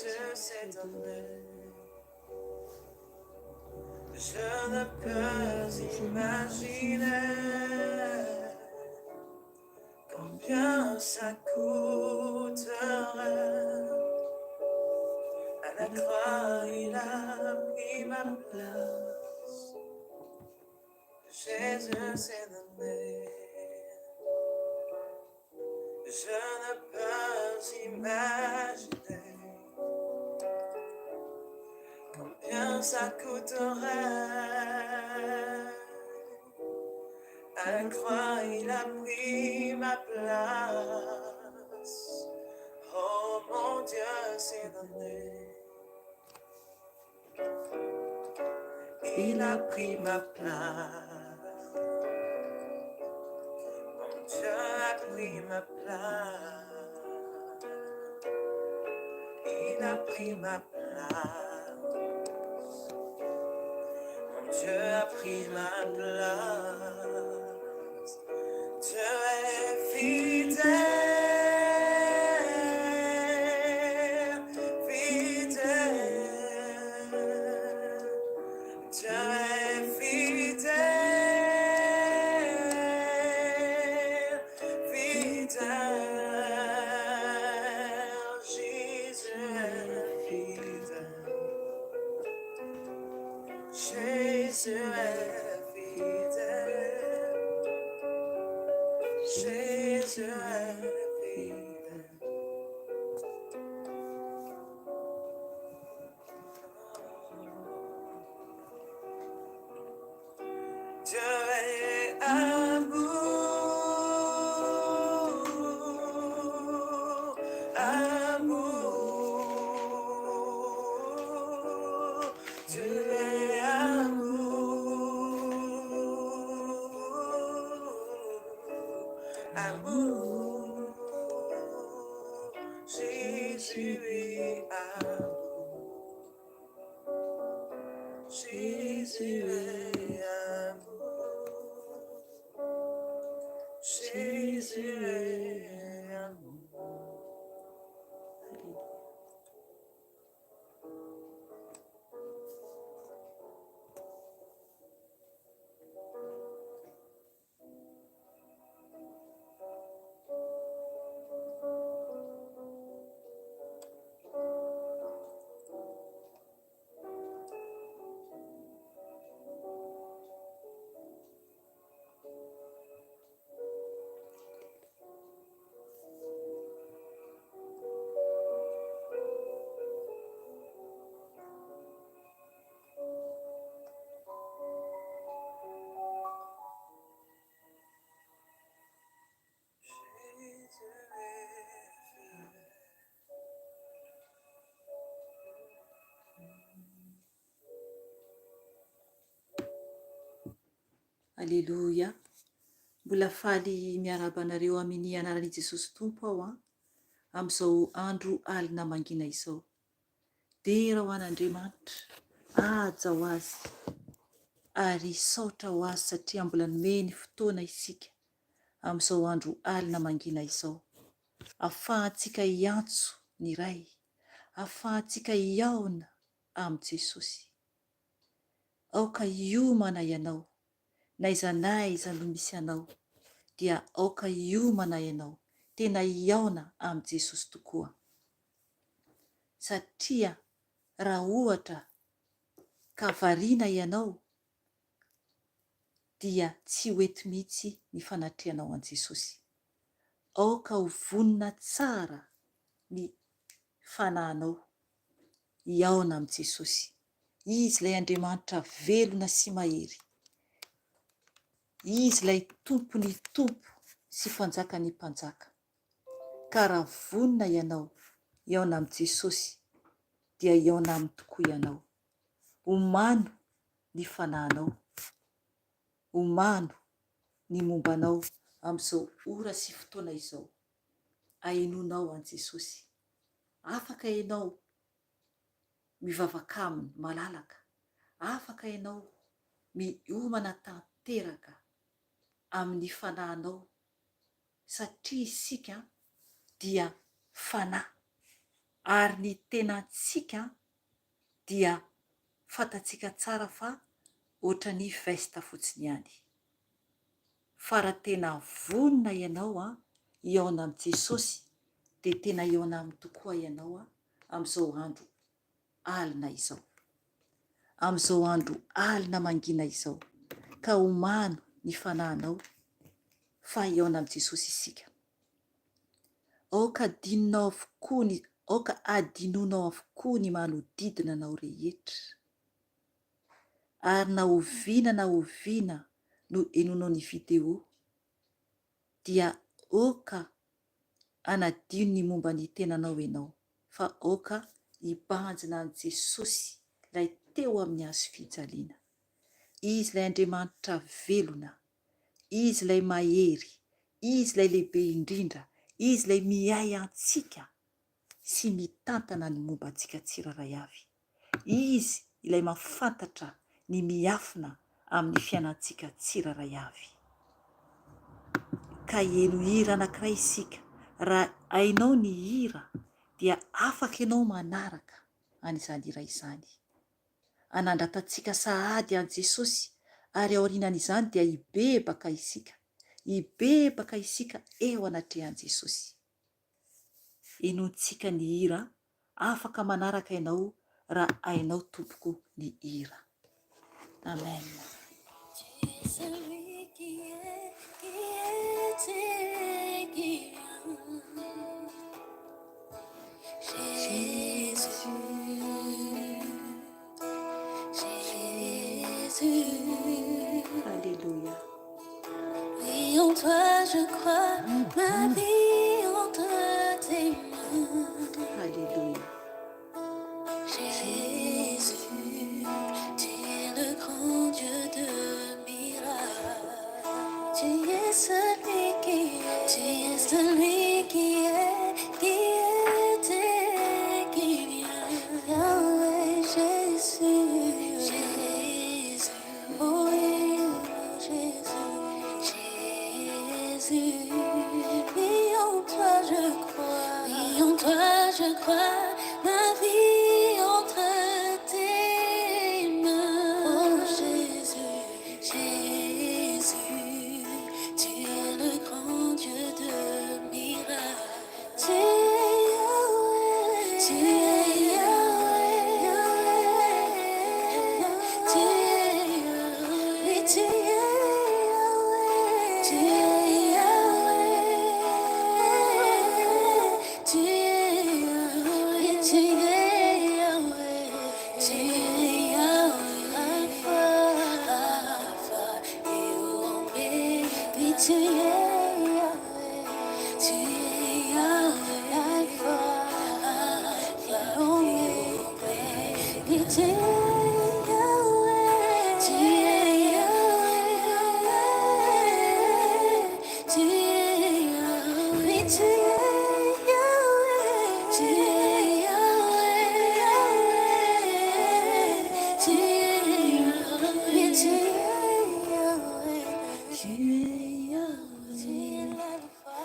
Jésus s'est donné. Je ne peux imaginer combien ça coûterait. À la croix, il a pris ma place. Jésus s'est donné. Je ne peux imaginer combien ça coûterait. À la croix, il a pris ma place. Oh mon Dieu s'est donné. Il a pris ma place. Mon Dieu a pris ma place. Il a pris ma place. Mon Dieu a pris ma place. Dieu est fidèle, fidèle. Dieu est fidèle, fidèle. Jésus est fidèle. Jésus est fidèle. Jésus est fidèle. Dieu est amour, amour. Dieu est amour, amour. Jésus est amour. Jésus est amour. Jésus est amour. Aleloia. Mbola faly miaraba anareo amin'ny anaran'i Jesosy Tompo aho amin'izao andro alina mangina izao. Dia raha ho an'Andriamanitra aja ho azy ary saotra ho azy satria mbola nomeny fotoana isika amin'izao andro alina mangina izao. Ahafahantsika hiantso ny Ray, ahafahantsika hiaona amin'i Jesosy. Aoka hiomana ianao, n'aiza n'aiza no misy anao, dia aoka hiomana ianao, tena hiaona amin'i Jesosy tokoa. Satria raha ohatra ka variana ianao, dia tsy hoety mihitsy ny fanatrehanao an' Jesosy. Aoka ho vonona tsara ny fanahinao, hiaona amin'i Jesosy. Izy ilay Andriamanitra velona sy mahery. Izy ilay tompony tompo sy mpanjakany mpanjaka. Ka raha vonona ianao hiaona amin'i Jesosy, dia hiaona aminy tokoa ianao. Omano ny fanahinao, omano ny mombanao amin'izao ora sy fotoana izao. Hainonao an' Jesosy. Afaka ianao mivavaka aminy malalaka. Afaka ianao miomana tanteraka amin'ny fanahinao, satria isika dia fanahy. ary ny tenantsika dia fantatsika tsara fa ohatra ny vesta fotsiny ihany. Fa raha tena vonona ianao iaona amin'i Jesosy dia tena iaona aminy tokoa ianao amin'izao andro alina izao, amin'izao andro alina mangina izao, ka omano ny fanahinao fa iaona amin'i Jesosy isika. Aoka adinonao avokoa ny manodidina anao rehetra, ary na oviana no enonao ny video dia aoka anadino ny momba ny tenanao ianao, fa aoka hibanjina an' Jesosy ilay teo amin'ny hazo fijaliana. Izy ilay Andriamanitra velona, izy ilay mahery, izy ilay lehibe indrindra, izy ilay miay antsika sy mitantana ny momba antsika tsiraray avy. Izy ilay mafantatra ny miafina amin'ny fiainantsika tsiraray avy. Ka eno hira anankiray isika. Raha ainao ny hira dia afaka ianao manaraka an'izany hira izany. Anandratantsika sahady an' Jesosy, ary aorianan'izany dia hibebaka isika eo anatrehan' Jesosy. Enontsika ny hira, afaka manaraka ianao raha ainao tompoko ny hira. Amen. Alléluia. Oui, en toi je crois, ma vie entre tes mains. Alléluia. Jésus, tu es le grand Dieu de miracles. Tu es celui qui est, tu es celui qui était, qui vient. Yahweh, Jésus, Jésus, oh oui, Jésus, Jésus. Oui, en toi je crois, oui, en toi je crois, ma vie entre tes mains. Oh Jésus, Jésus, tu es le grand Dieu de miracles. Tu es Yahweh, tu es Yahweh, Yahweh, tu es Yahweh, oui, tu es Yahweh, tu es Yahweh, tu es Yahweh, tu es Yahweh, tu es Yahweh, Alpha, Alpha et Oméga, oui, tu es Yahweh, tu es Yahweh, Alpha, Alpha et Oméga, oui, tu es Yahweh, tu es Yahweh, tu es Yahweh, oui, tu es Yahweh, tu es Yahweh, tu es Yahweh, oui, tu es Yahweh, tu es Yahweh, tu es l'alpha,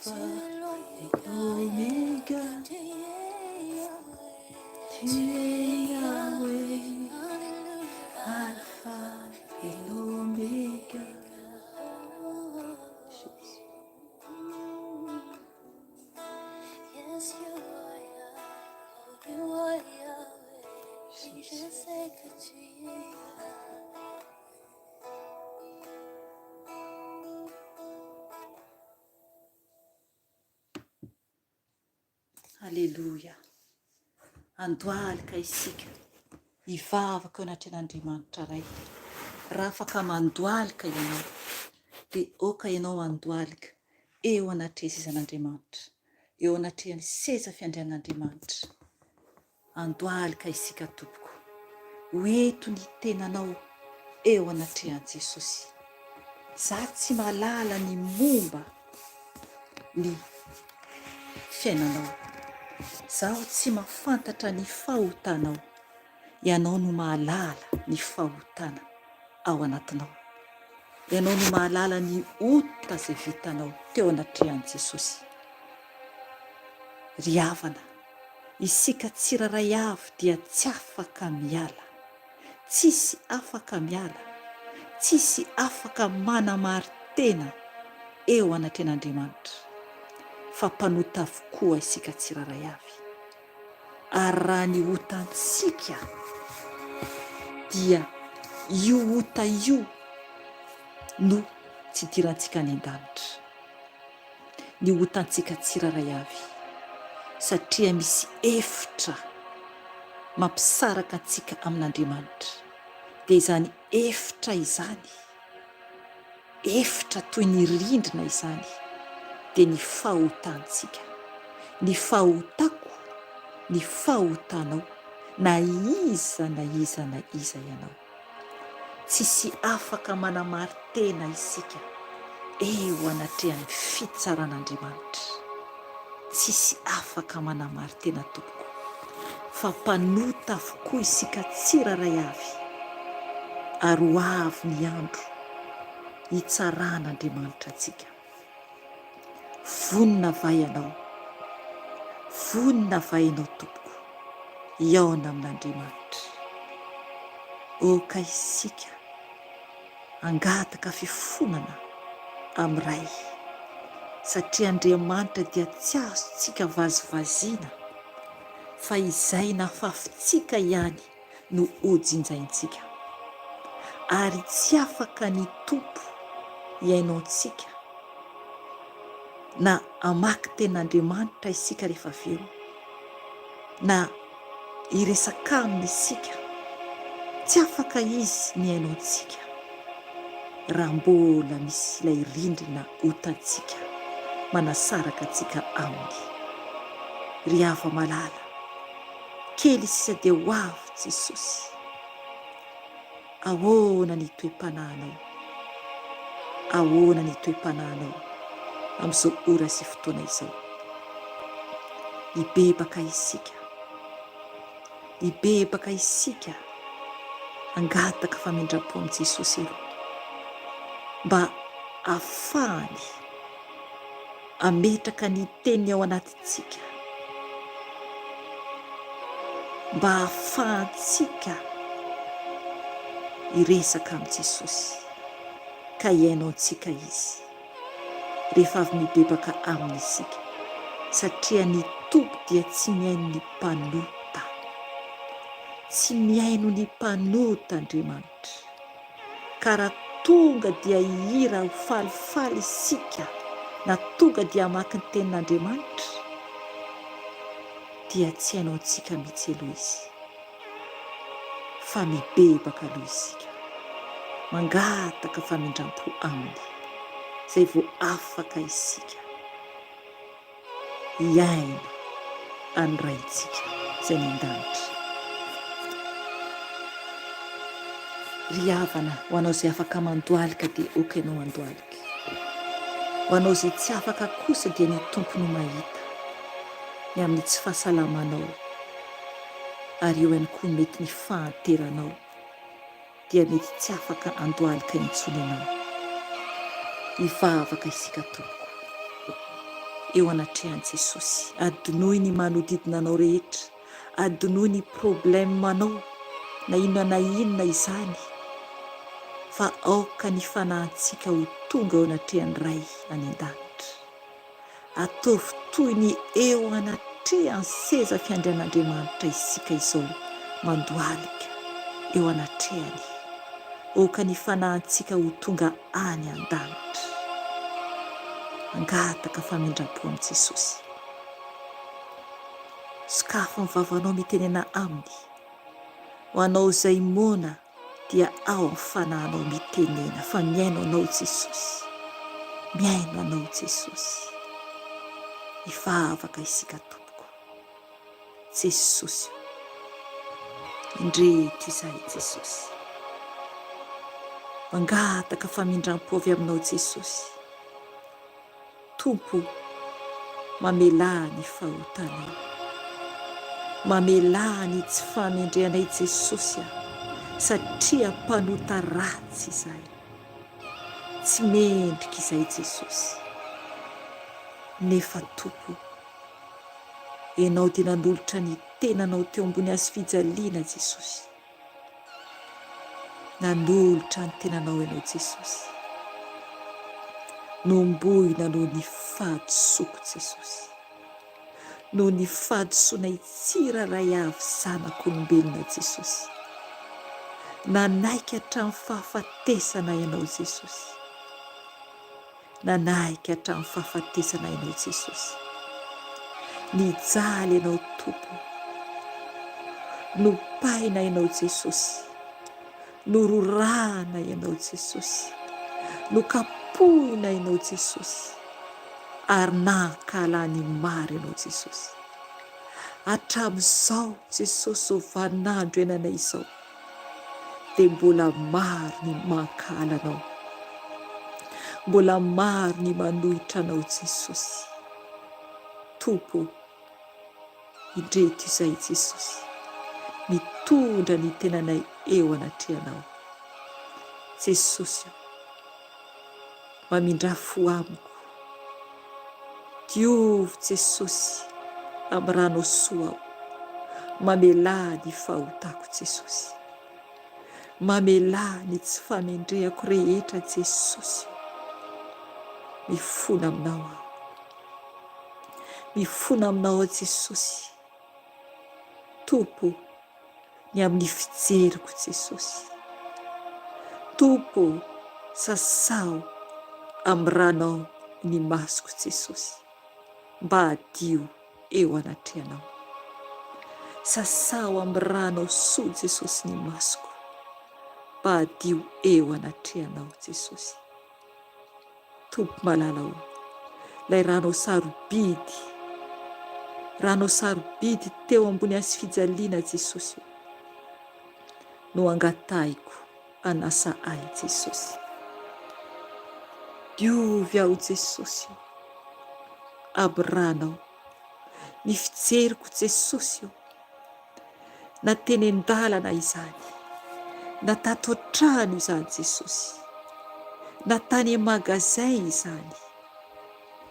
tu es l'oméga, tu es Yahweh, tu es Yahweh, Alpha et l'Oméga. Yes, you are Yahweh, you are Yahweh. Oui, je sais que tu es Yahweh. Alléluia. Andohalika isika hivavaka eo anatren'Andriamanitra ray. Raha afaka mandohalika ianao dia aoka ianao andohalika eo anatrehan'Andriamanitra, eo anatrehan'ny seza fiandrian'Andriamanitra. Andohalika isika tompoko, hoeto ny tenanao eo anatrehan' Jesosy. Za tsy malala ny momba ny fiainanao, zaho tsy mahafantatra ny fahotanao, ianao no mahalala ny fahotana ao anatinao, ianao no mahalala ny ota izay vitanao teo anatrehan' Jesosy. Ry havana, isika tsiraray avy dia tsy afaka miala, tsisy afaka miala, tsisy afaka manamary-tena eo anatren'Andriamanitra fa mpanota avokoa isika tsiraray avy. Ary raha ny otantsika dia io ota io no tsy dirantsika any an-danitra, ny otantsika tsiraray avy, satria misy efitra mampisaraka antsika amin'Andriamanitra. Dia izany efitra izany, efitra toy ny rindrina izany, dia ny fahotantsika, ny fahotako, ny fahotanao, na iza na iza na iza ianao. Tsisy afaka manamary-tena isika eo anatrehan'ny fitsaran'Andriamanitra. Tsisy afaka manamary-tena tompoko fa mpanota avokoa isika tsiraray avy, ary ho avy ny andro hitsaran'Andriamanitra antsika. Vonona vai ianao, vonona vai ianao tompoko, iaona amin'Andriamanitra. Oka isika angataka fifonana amin'ray, satria Andriamanitra dia tsy azontsika vazivaziana, fa izay nahafafintsika ihany no hojinjaintsika. Ary tsy afaka ny tompo iainao antsika na hamaky ten'Andriamanitra isika rehefa avy eo, na hiresaka aminy isika, tsy afaka izy miainao antsika raha mbola misy ilay rindrina otantsika manasaraka antsika aminy. Ry hava malala, kely sisa dia ho avy Jesosy. Ahoana ny toe-panahinao, ahoana ny toe-panahinao amin'izao ora sy fotoana izao. Hibebaka isika, hibebaka isika, angataka famindram-po amin'i Jesosy aloha, mba ahafahany ametraka ny teniny ao anatintsika, mba ahafahantsika hiresaka amin'i Jesosy ka hiainao antsika izy rehefa avy mibebaka aminy isika, satria ny tompo dia tsy miaino ny mpanota, tsy miaino ny mpanota Andriamanitra. Ka raha tonga dia hihira ho falifaly isika, na tonga dia hamaky ny tenin'Andriamanitra, dia tsy hainao antsika mihitsy aloha izy, fa mibebaka aloha isika, mangataka famindram-po aminy, izay vao afaka isika hiaina anoraintsika izay ny an-danitra. Ry havana, ho anao izay afaka mandoalika dia oka ianao andoalika, ho anao izay tsy afaka kosa dia ny tompony mahita ny amin'ny tsy fahasalamanao, ary eo ihany koa mety ny fahanteranao, dia mety tsy afaka andoalika intsony ianao. Hivavaka isika tompoko eo anatrehan'i Jesosy, adinoy ny manodidina anao rehetra, adinoy ny problemanao na inona na inona izany, fa aoka ny fanahintsika ho tonga ao anatrehan'ny ray any an-danitra. Ataovy toy ny eo anatrehan'ny seza fiandrian'Andriamanitra isika izao mandoalika eo anatrehany, aoka ny fanahintsika ho tonga any an-danitra. Angataka famindram-po amin'i Jesosy. Sokafo ny vavanao mitenena aminy, ho anao izay mona dia ao amin'ny fanahinao mitenena fa miaino anao Jesosy, miaino anao Jesosy. Hivavaka isika tompoko, Jesosy, indreto izahay Jesosy, mangataka famindram-po avy aminao Jesosy. Tompo, mamelà ny fahotanay, mamelà ny tsy famendrehanay Jesosy aho, satria mpanota ratsy izahay, tsy mendrika izay Jesosy. Nefa Tompo, ianao dia nanolotra ny tenanao teo ambony azy fijaliana Jesosy. Nanolotra ny tenanao ianao Jesosy. Nombohina noho ny fahadisoako Jesosy, noho ny fahadisoana tsiraray avy zanak'olombelona Jesosy. Nanaiky hatramin'ny fahafatesana ianao Jesosy. Nanaiky hatramin'ny fahafatesana ianao Jesosy. Nijaly ianao Tompo, nopaina ianao Jesosy, nororahana ianao Jesosy, nokapohina ianao Jesosy, ary nankalany maro ianao Jesosy. Hatramin'izao Jesosy, zao vanandro iananay izao, dia mbola maro ny mankala anao, mbola maro ny manohitra anao Jesosy. Tompo, indreto izay Jesosy, mitondra ny tenanay eo anatrehanao. Jesosy, mamindra-fo amiko, diovy Jesosy amin'ny rano soa aho, mamelà ny fahotako Jesosy, mamelà ny tsy famendrehako rehetra Jesosy. Mifona aminao aho, mifona aminao Jesosy. Tompo, ny amin'ny fijeriko Jesosy. Tompo, sasao amin'ny ranao ny masoko Jesosy, mba hadio eo anatrehanao. Sasao amin'ny ranao soa Jesosy ny masoko, mba hadio eo anatrehanao Jesosy. Tompo malalao, lay ranao sarobidy, ranao sarobidy teo ambony azy fijaliana Jesosy, no angatahiko anasa ahy Jesosy. Diovy aho Jesosy amin'ny ranao, ny fijeriko Jesosy, na teny an-dalana izany, na tato an-trano izany Jesosy, na tany magasin izany.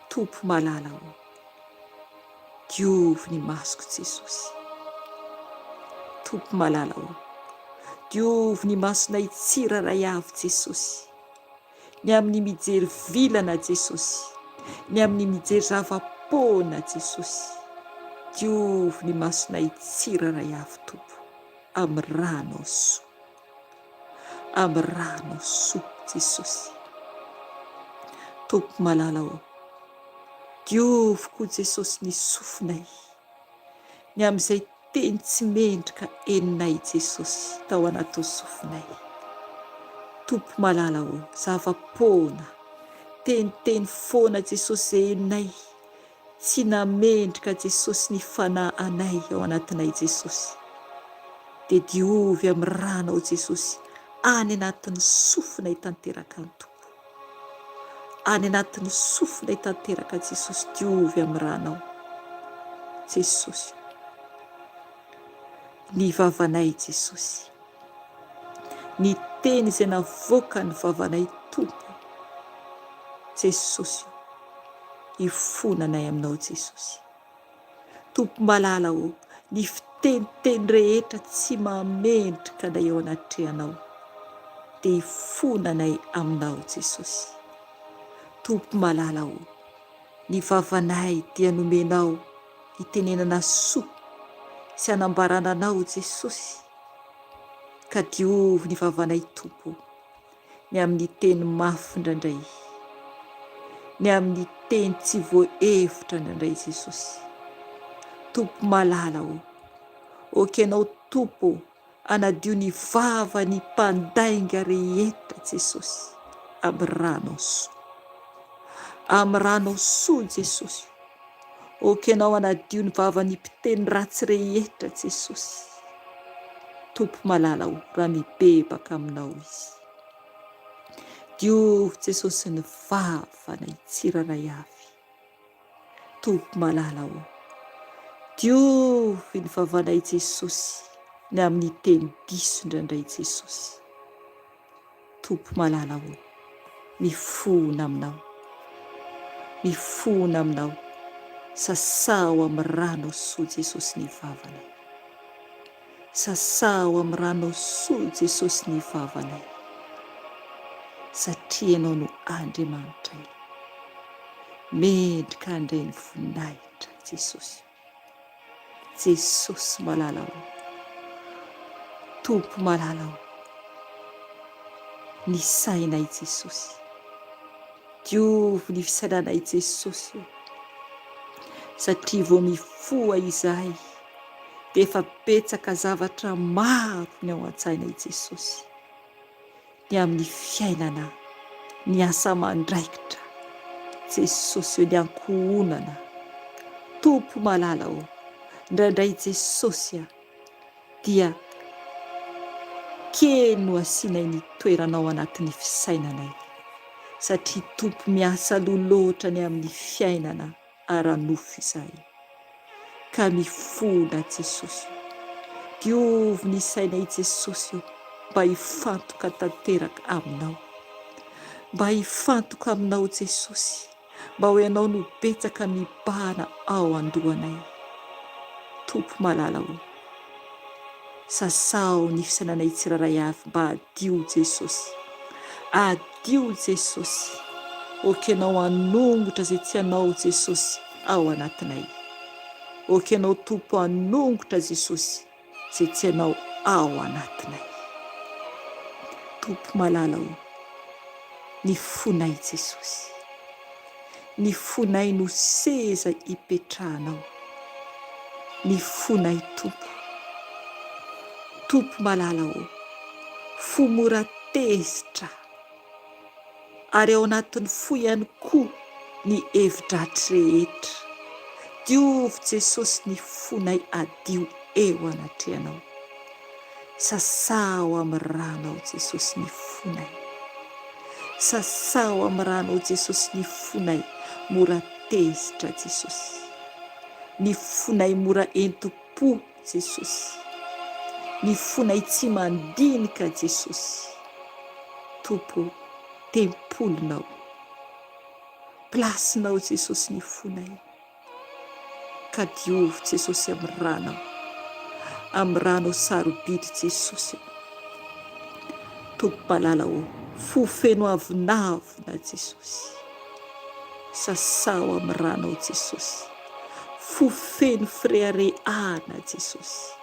Tompo malalao, diovy ny masoko Jesosy. Tompo malalao, diovy ny masonay tsiraray avy Jesosy, ny amin'ny mijery vilana Jesosy, ny amin'ny mijery zava-poana Jesosy. Diovy ny masonay tsiraray avy Tompo, amin'ny rano soa, amin'ny rano soa Jesosy. Tompo malalao, diovy koa Jesosy ny sofinay, ny amin'izay teny tsy mendrika eninay Jesosy tao anaty sofinay. Tompo malalao, zava-poana, teniteny foana Jesosy izay eninay, tsy namendrika Jesosy ny fanahanay ao anatinay Jesosy, dia diovy amin'ny ranao Jesosy, any anatin'ny sofinay tanteraka ny Tompo, any anatin'ny sofinay tanteraka Jesosy. Diovy amin'ny ranao Jesosy. Ny vavanay Jesosy, ny teny izay navoaka ny vavanay Tompo Jesosy, ifonanay aminao Jesosy. Tompo malalao, ny fiteniteny rehetra tsy mamendrika anay eo anatrehanao, dia ifonanay aminao Jesosy. Tompo malalao, ny vavanay dia nomenao itenenana soa sy anambarana anao Jesosy, ka diovy ny vavanay Tompo, ny amin'ny teny mafy indraindray, ny amin'ny teny tsy voahevitra indraindray Jesosy. Tompo malalao, okenao Tompo anadio ny vava ny mpandainga rehetra Jesosy, amin'ny rano soa, amin'ny rano soa Jesosy. Okenao anadio ny vava ny mpiteny ratsy rehetra Jesosy. Tompo malalao, raha mibebaka aminao izy. Diovy Jesosy ny vavanay tsiraray avy. Tompo malalao, diovy ny vavanay Jesosy, ny amin'ny teny diso indraindray Jesosy. Tompo malalao, mifona aminao, mifona aminao Sasao amin'ny rano soa Jesosy ny vavanay. Sasao amin'ny rano soa Jesosy ny vavanay, satria ianao no Andriamanitra. Mendrika handray ny voninahitra Jesosy. Jesosy malala ho, Tompo malala ho, ny sainay Jesosy. Diovy ny fisainanay Jesosy, satria vao mifoha izahay dia efa betsaka zavatra maro ny ao an-tsainay Jesosy. Ny amin'ny fiainana, ny asa mandraikitra Jesosy, ny ankohonana. Tompo malala ho, indraindray Jesosy dia kely no asianay ny toeranao anatin'ny fisainanay, satria Tompo miasa loatra ny amin'ny fiainana ara-nofo izahay. Ka mifola Jesosy, diovy ny sainay Jesosy, mba hifantoka tanteraka aminao, mba hifantoka aminao Jesosy, mba ho ianao no betsaka mibahana ao andohanay. Tompo malala ho, sasao ny fisainanay tsiraray avy mba adio Jesosy, adio Jesosy. Okenao hanongotra izay tianao Jesosy ao anatinay. Okenao Tompo hanongotra Jesosy izay tianao ao anatinay. Tompo malala ho, ny fonay Jesosy, ny fonay no seza hipetrahanao. Ny fonay Tompo, Tompo malala ho, fo mora tezitra, ary ao anatin'ny fo ihany koa ny hevidratra rehetra. Diovy Jesosy ny fonay adio eo anatrehanao. Sasao amin'ny rano ao Jesosy ny fonay. Sasao amin'ny rano ao Jesosy ny fonay mora tezitra Jesosy. Ny fonay mora entim-po Jesosy. Ny fonay tsy mandinika Jesosy. Tompo, tempolinao, plasinao Jesosy ny fonay. Ka diovy Jesosy amin'ny rano sarobidy Jesosy. Tompo malala ho, fo feno avinavina Jesosy. Sasao amin'ny rano ao Jesosy, fo feno fireharehana Jesosy.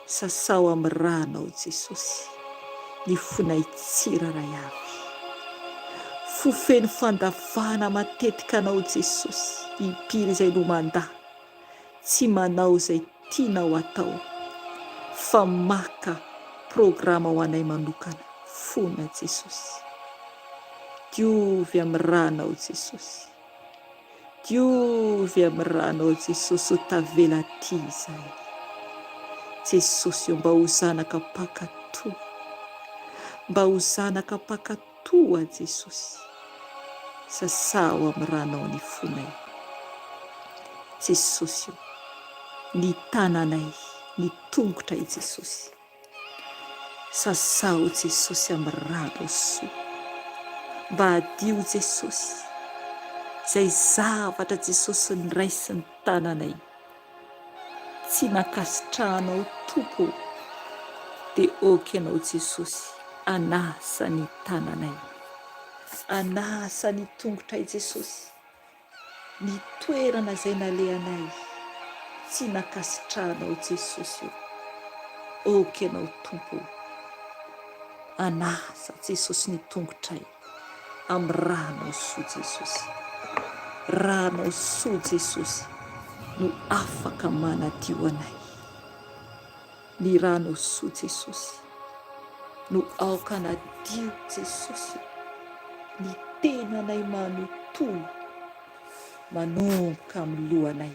Sasao amin'ny rano ao Jesosy, ny fonay tsiraray avy. Fo feno fandavana matetika anao Jesosy, impiry izay no mandahy, tsy manao izay tianao atao, fa maka programa ho anay manokana fona Jesosy. Diovy amin'ny rano ao Jesosy, diovy amin'ny rano ao Jesosy, ho tavela ty izahay Jesosy. Mba ho zanaka pakatoa, mba ho zanaka pakatoa Jesosy. Sasao amin'ny rano ao ny fonay Jesosy, ny tananay, ny tongotray Jesosy. Sasao Jesosy amin'ny rano soa, mba adio Jesosy izay zavatra Jesosy ny raisy ny tananay tsy nakasitrahanao Tompo, dia okenao Jesosy anasa ny tananay, anasa ny tongotray Jesosy. Ny toerana izay nalehanay tsy nakasitrahanao Jesosy, okenao Tompo, anasa Jesosy ny tongotray amin'ny rano soa Jesosy. Rano soa Jesosy no afaka manadio anay. Ny rano soa Jesosy no aoka anadio Jesosy ny tenanay manontolo, manomboka amin'ny lohanay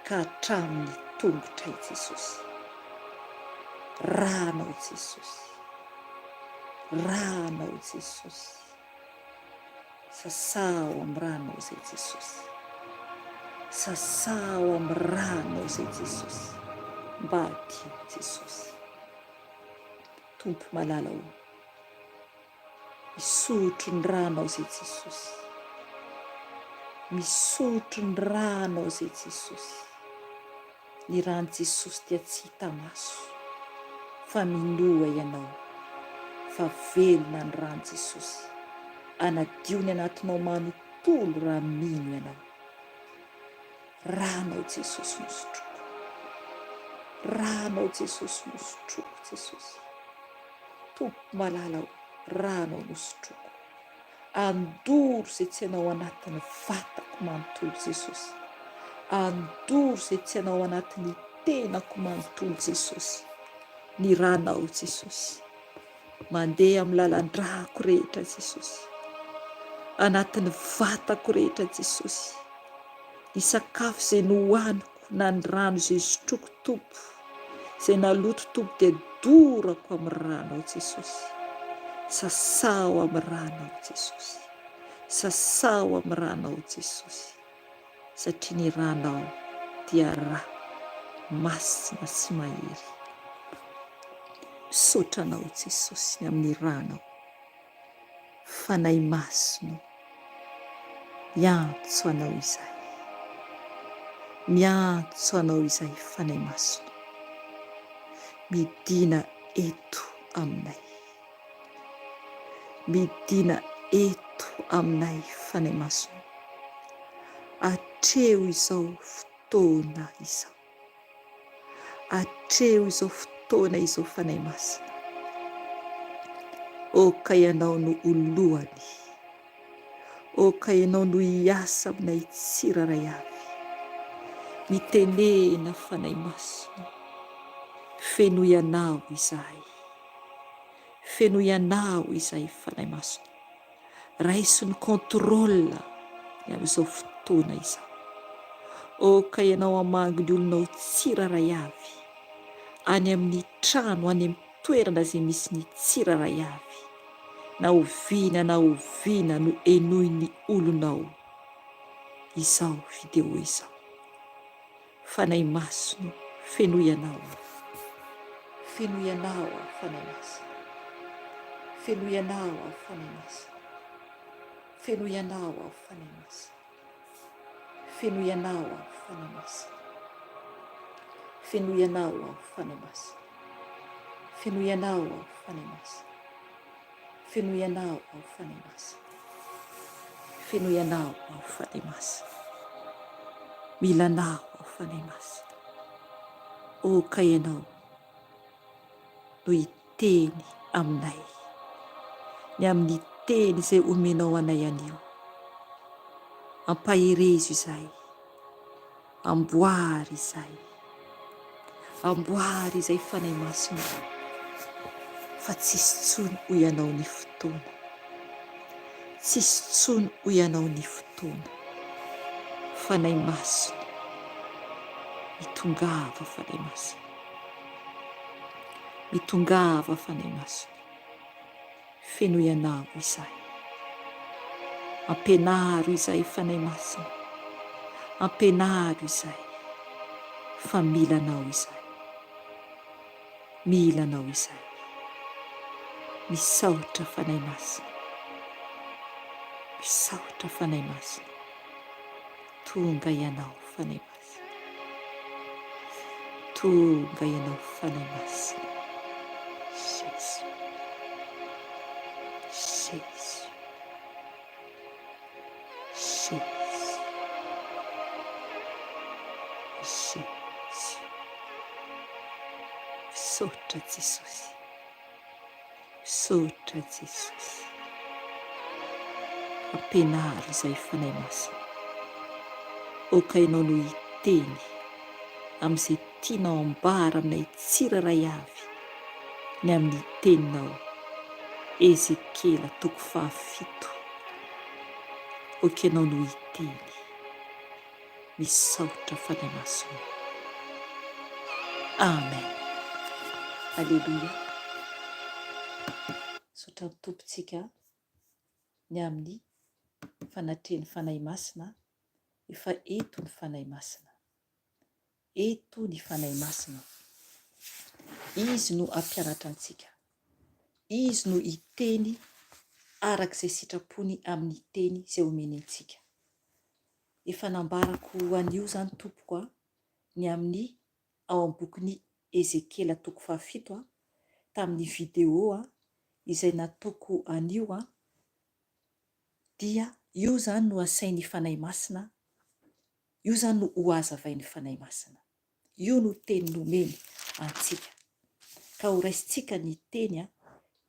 ka hatramin'ny tongotray Jesosy. Ranao Jesosy, ranao Jesosy. Sasao amin'ny rano izay Jesosy, sasao amin'ny rano izay Jesosy, mba adio Jesosy. Tompo malala ho, isotro ny rano izay Jesosy, misotro ny ranao zay Jesosy. Ny rano Jesosy dia tsy hita maso fa minoa ianao, fa velona ny rano Jesosy, anadiony anatinao manontolo raha mino ianao. Ranao Jesosy nosotroko, ranao Jesosy nosotroko Jesosy. Tompo malala ao, ranao nosotroko, andoro zay tsy anao anatin'ny vatako manontolo Jesosy, andoro zay tsy anao anatin'ny tenako manontolo Jesosy. Ny ranao Jesosy mandeha amin'ny lalan-drako rehetra Jesosy, anatin'ny vatako rehetra Jesosy. Ny sakafo zay nohaniko na ny rano zay sotroko Tompo, zay naloto Tompo dia dorako amin'ny ranao Jesosy. Sasao amin'ny ranao Jesosy, sasao amin'ny ranao Jesosy, satria ny ranao dia rà masina sy mahery. Misaotra anao Jesosy amin'ny ranao, Fanahy masina, miantso anao izay, miantso anao izay Fanahy masina, midina eto aminay, midina eto aminay Fanahy masina, atreo izao fotoana izao, atreo izao fotoana izao Fanahy masina. Oka ianao no olohany, oka ianao no hiasa aminay tsiraray avy, mitenena Fanahy masina, feno ianao izahay, feno ianao izay Fanahy masina. Raiso ny contrôle amin'izao fotoana izao. Oka ianao hamango ny olonao tsiraray avy, any amin'ny trano, any amin'ny toerana izay misy ny tsiraray avy, na oviana no enoy ny olonao izao video izao. Fanahy masina, feno ianao, feno ianao Fanahy masina, feno ianao Fanahy masina, feno ianao Fanahy masina, feno ianao Fanahy masina, feno ianao Fanahy masina, feno ianao Fanahy masina, feno ianao Fanahy masina, feno ianao Fanahy masina, milanao Fanahy masina. Oka ianao no hiteny aminay, ny amin'ny teny izay omenao anay anio, ampaherezo izay, amboary izay, amboary izay Fanahy masina, fa tsisy tsony ho ianao ny fotoana, tsisy tsony ho ianao ny fotoana. Fanahy masina, mitongava Fanahy masina, mitongava Fanahy masina, feno ianao izay, ampianaro izay Fanahy masina, ampianaro izay, fa milanao izay, milanao izay. Misaotra Fanahy masina, misaotra Fanahy masina, tonga ianao Fanahy masina, tonga ianao Fanahy masina. Jésus, Jésus, Jésus, Jésus. Misaotra Jesosy, misaotra Jesosy, ampianaro izay Fanahy masina. Oka ianao no hiteny amin'izay tianao ambara aminay tsiraray avy, ny amin'ny teninao. Ezekela 7. Oka ianao no hiteny, misaotra Fanahy masina. Amen. Alleluia. Misaotra ny tompontsika ny amin'ny fanatrehany Fanahy masina. Efa eto ny Fanahy masina, eto ny Fanahy masina. Izy no ampianatra antsika, izy no hiteny arak'izay sitrapony amin'ny teny izay omeny antsika. Efa nambarako an'io zany tompoko a ny amin'ny ao amin'ny bokin'ny Ezekela 7 tamin'ny video izay nataoko an'io dia io zany no asain'ny Fanahy Masina, io zany no ho azavain'ny Fanahy Masina, io no teny nomeny antsika. Ka ho raisitsika ny teny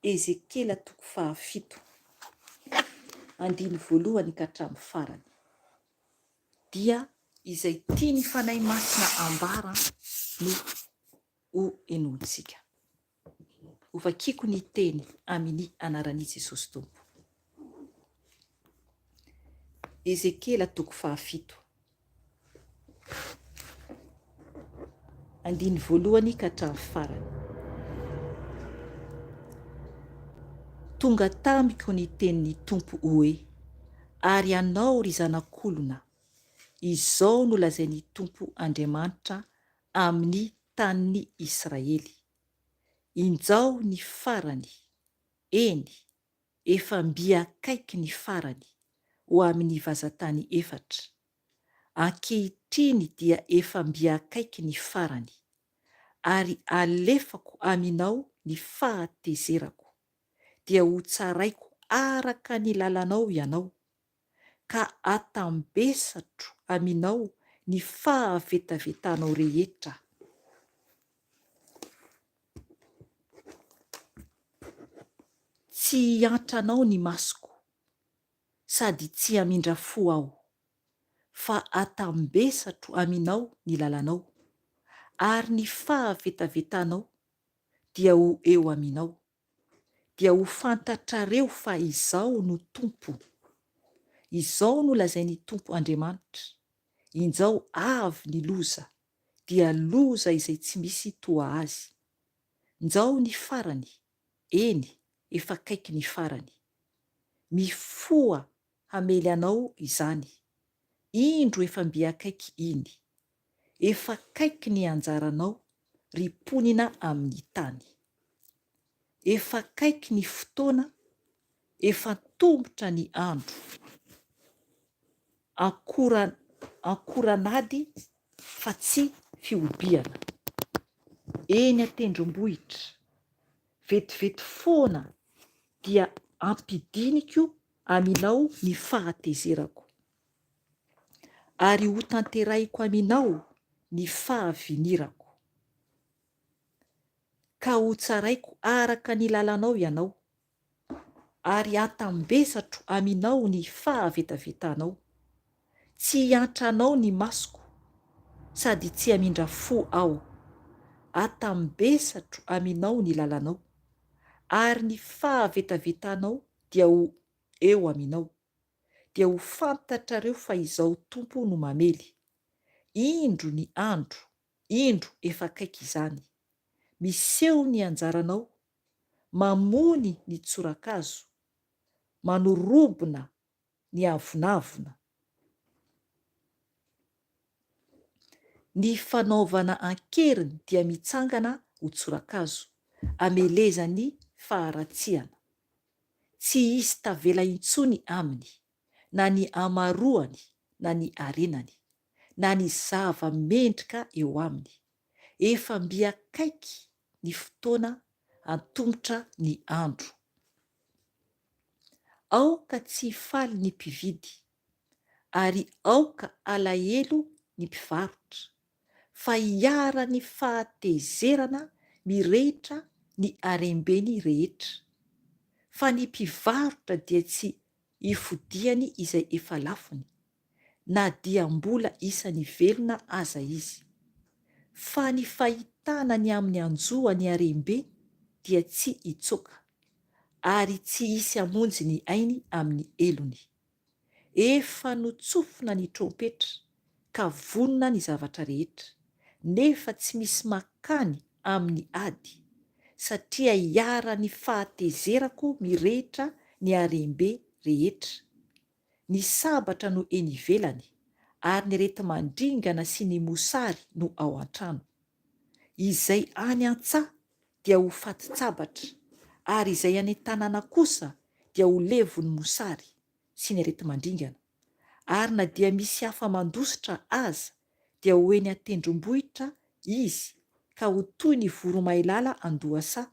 Ezekela 7 andiny voalohany ka hatramin'ny farany. Dia izay tiany Fanahy Masina ambara no ho enontsika. Ho vakiako ny teny amin'ny anaran'i Jesosy Tompo. Ezekela 7 andiny voalohany ka hatramin'ny farany. Tonga tamiko ny tenin'ny Tompo hoe, ary anao ry zanak'olona, izao no lazain'ny Tompo Andriamanitra amin'ny tanin'ny Israely. Injao ny farany, eny, efa mbia akaiky ny farany ho amin'ny vazantany 4. Ankehitriny dia efa mbia akaiky ny farany, ary alefako aminao ny fahatezerako, dia ho tsaraiko araka ny lalanao ianao, ka atambesatro aminao ny fahavetavetanao rehetra. Tsy hiantranao ny masoko, sady tsy hamindra fo aho, fa atambesatro aminao ny lalanao, ary ny fahavetavetanao dia ho eo aminao, dia ho fantatrareo fa izao no Tompo. Izao no lazain'ny Tompo Andriamanitra. Injao avy ny loza, dia loza izay tsy misy toa azy. Injao ny farany, eny, efa akaiky ny farany. Mifoa hamely anao izany. Indro efa mbia akaiky iny. Efa akaiky ny anjaranao riponina amin'ny tany. Efa akaiky ny fotoana, efa tombotra ny andro. Ankoranady fa tsy fiobiana. Eny atendrombohitra, vetivety foana, dia ampidiniko aminao ny fahatezerako, ary ho tanteraiko aminao ny fahavinirako, ka ho tsaraiko araka ny lalanao ianao, ary atambesatro aminao ny fahavetavetanao. Tsy hiantranao ny masoko, sady tsy hamindra fo aho. Atambesatro aminao ny lalanao, ary ny fahavetavetanao dia ho eo aminao, dia ho fantatrareo fa izao Tompo no mamely. Indro ny andro, indro efa akaiky izany. Miseho ny anjaranao, mamony ny tsorakazo, manorobona ny avonavona. Ny fanaovana ankeriny dia mitsangana ho tsorakazo, amelezany faharatsiana. Tsy hisy tavela intsony aminy, na ny amaroany, na ny arenany, na ny zava-mendrika eo aminy. Efa mbia akaiky ny fotoana, antomotra ny andro. Aoka tsy faly ny mpividy, ary aoka alahelo ny mpivarotra, fa hiara ny fahatezerana mirehitra ny harembeny rehetra. Fa ny mpivarotra dia tsy hifodiany izay efa lafony, na dia mbola isany velona aza izy. Fa ny fahitana ny amin'ny anjoany harembe dia tsy hitsoka, ary tsy hisy hamonjy ny ainy amin'ny elony. Efa notsofina ny trompetra, ka vonona ny zavatra rehetra, nefa tsy misy makany amin'ny ady, satria hiara ny fahatezerako mirehitra ny harembe rehetra. Ny sabatra no eny ivelany, ary ny areti-mandringana sy ny mosary no ao an-trano. Izay any an-tsaha dia ho fatin-tsabatra, ary izay any an-tanàna kosa dia ho levon'ny mosary sy ny areti-mandringana. Ary na dia misy hafa mandositra aza dia hoeny atendrombohitra izy ka ho toy ny voromailala andohasa.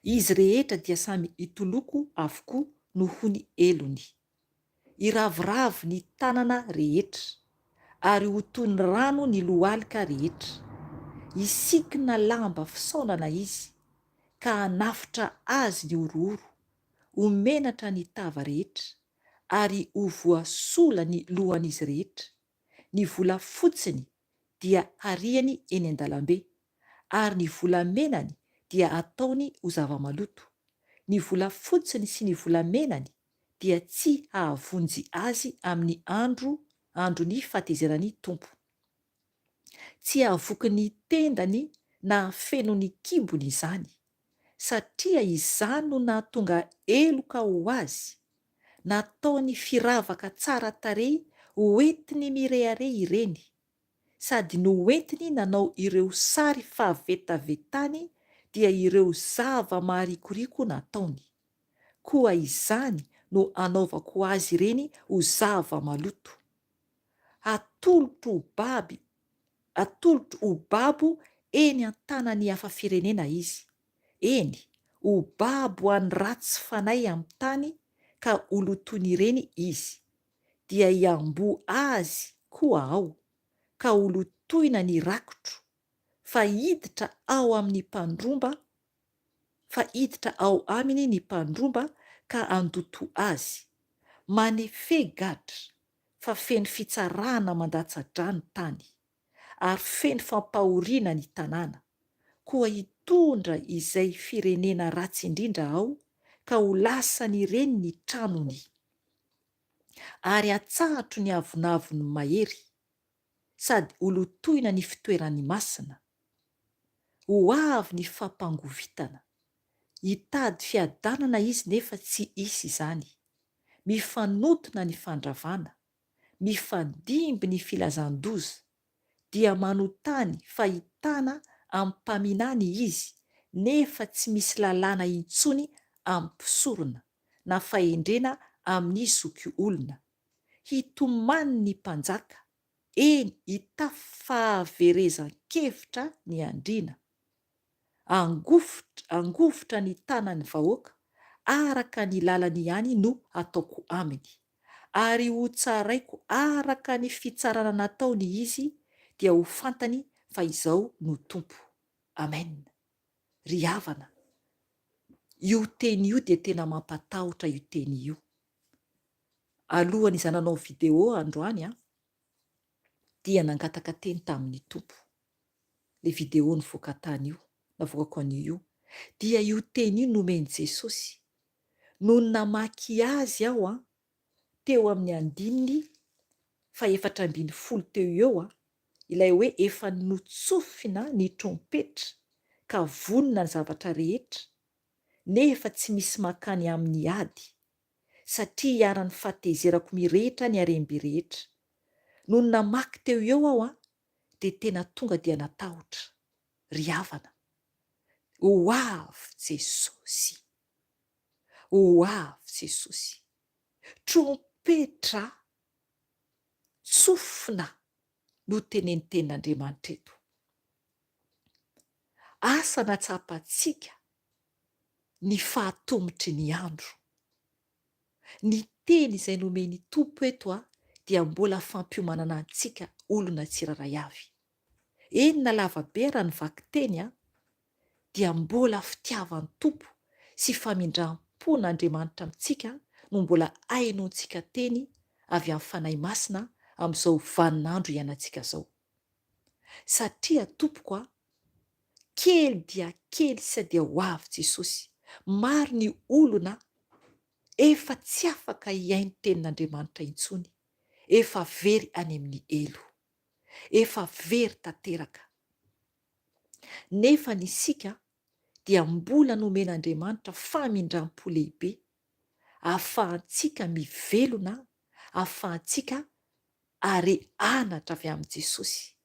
Izy rehetra dia samy hitoloko avokoa no ho ny elony. Iravoravo ny tanana rehetra ary ho toy ny rano ny lohalika rehetra. Isikina lamba fisaonana izy ka hanafitra azy ny orooro, ho menatra ny tava rehetra ary ho voasola ny lohan'izy rehetra. Ny vola fotsiny dia hariany eny an-dalambe ary ny volamenany dia ataony ho zava-maloto. Ny vola fotsiny sy ny volamenany dia tsy hahavonjy azy amin'ny androny fahatezerany tompo. Tsy hahavoky ny tendany na feno ny kibony izany, satria izany no nahatonga eloka ho azy. Nataony firavaka tsara tarehy hoentiny mirehare ireny, sady noentiny nanao ireo sary fahavetavetany dia ireo zava-maharikoriko nataony. Koa izany no anaovako azy ireny ho zava-maloto. Atolotro ho babo eny an-tanany hafa firenena izy. Eny, ho babo any ratsy fanahy amin'ny tany ka olotoin'ireny izy. Dia hiambo azy koa ao ka olotoina ny rakotro, fa hiditra ao aminy ny mpandromba ka andoto azy. Manefe gadra fa feno fitsarana mandatsa-drà ny tany ary feno fampahoriana ny tanàna. Koa hitondra izay firenena ratsy indrindra ao ka ho lasan'ireny ny tranony ary atsahatro ny avonavony mahery, sady olotoina ny fitoerany masina. Ho avy ny fampangovitana, hitady fiadanana izy nefa tsy isy izany. Mifanotona ny fandravana, mifandimby ny filazan-doza, dia manotany fahitana amin'ny mpaminany izy, nefa tsy misy lalàna intsony amin'ny mpisorona na fahendrena amin'ny zoky olona. Hitomany ny mpanjaka, eny hitafy fahaverezan-kevitra ny andriana. Angofotra ny tanany vahoaka, araka ny lalany ihany no ataoko aminy. Ary ho tsaraiko araka ny fitsarana nataony izy, dia ho fantany fa izao no tompo. Amen. Ry havana, io teny io dia tena mampatahotra io teny io. Alohan'ny zananao video androany dia nangataka teny tamin'ny tompo. Le video nivoaka tany io, navoakako an'io, dia io teny io nomeny Jesosy. No namaky azy aho teo amin'ny 4:1 teo eo ilay hoe efa notsofina ny trompetra ka vonona ny zavatra rehetra, nefa tsy misy makany amin'ny ady, satria hiara-ny fahatezerako mirehitra ny haremby rehetra. No namaky teo eo aho dia tena tonga dia natahotra. Ry havana, ho avy Jesosy, ho avy Jesosy. Trompetra tsofina no teneny tenin'Andriamanitra eto. Asa natsapantsika ny fahatomitry ny andro. Ny teny izay nomeny tompo eto dia mbola fampiomanana antsika olona tsiraray avy. Eny na lavabe raha ny vaky teny dia mbola fitiavan'ny tompo sy famindram-pon'Andriamanitra amintsika no mbola hainontsika teny avy amin'ny fanahy masina amin'izao vaninandro iainantsika zao. Satria tompoko kely dia kely sady ho avy Jesosy. Maro ny olona efa tsy afaka hiaino tenin'Andriamanitra intsony, efa very any amin'ny elo, efa very tanteraka. Nefa nisika dia mbola nomen'Andriamanitra famindram-po lehibe, ahafahantsika mivelona, ahafahantsika are anatra avy amin'ny Jesosy,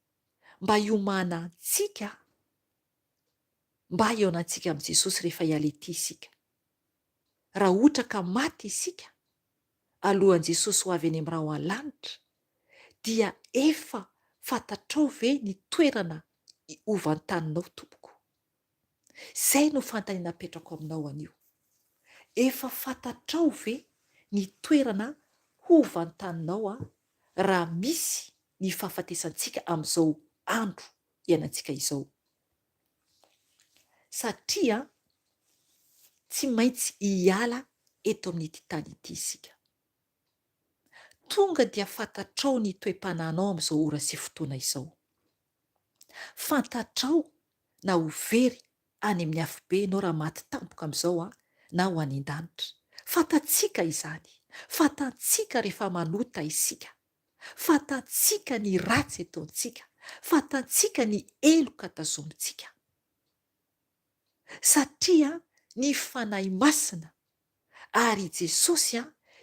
mba hiomana antsika, mba hiaonantsika amin'ny Jesosy rehefa hiala ety isika. Raha ohatra ka maty isika, alohan'i Jesosy ho avy any amin'ny raha ho an-lanitra dia efa fantatrao ve ny toerana hovantaninao tompoko? Izay no fantaniana apetrako aminao anio. Efa fantatrao ve ny toerana hovantaninao raha misy ny fahafatesantsika amin'izao andro iainantsika izao? Satria tsy maintsy hiala eto amin'ity tany ity isika. Tonga dia fantatrao ny toe-panahinao amin'izao ora sy fotoana izao. Fantatrao na ho very any amin'ny hafobe ianao raha maty tampoka amin'izao na ho any an-danitra. Fantatsika izany. Fantatsika rehefa manota isika. Fantatsika ny ratsy ataontsika. Fantatsika ny eloka tazomintsika. Satria ny fanahy masina ary Jesosy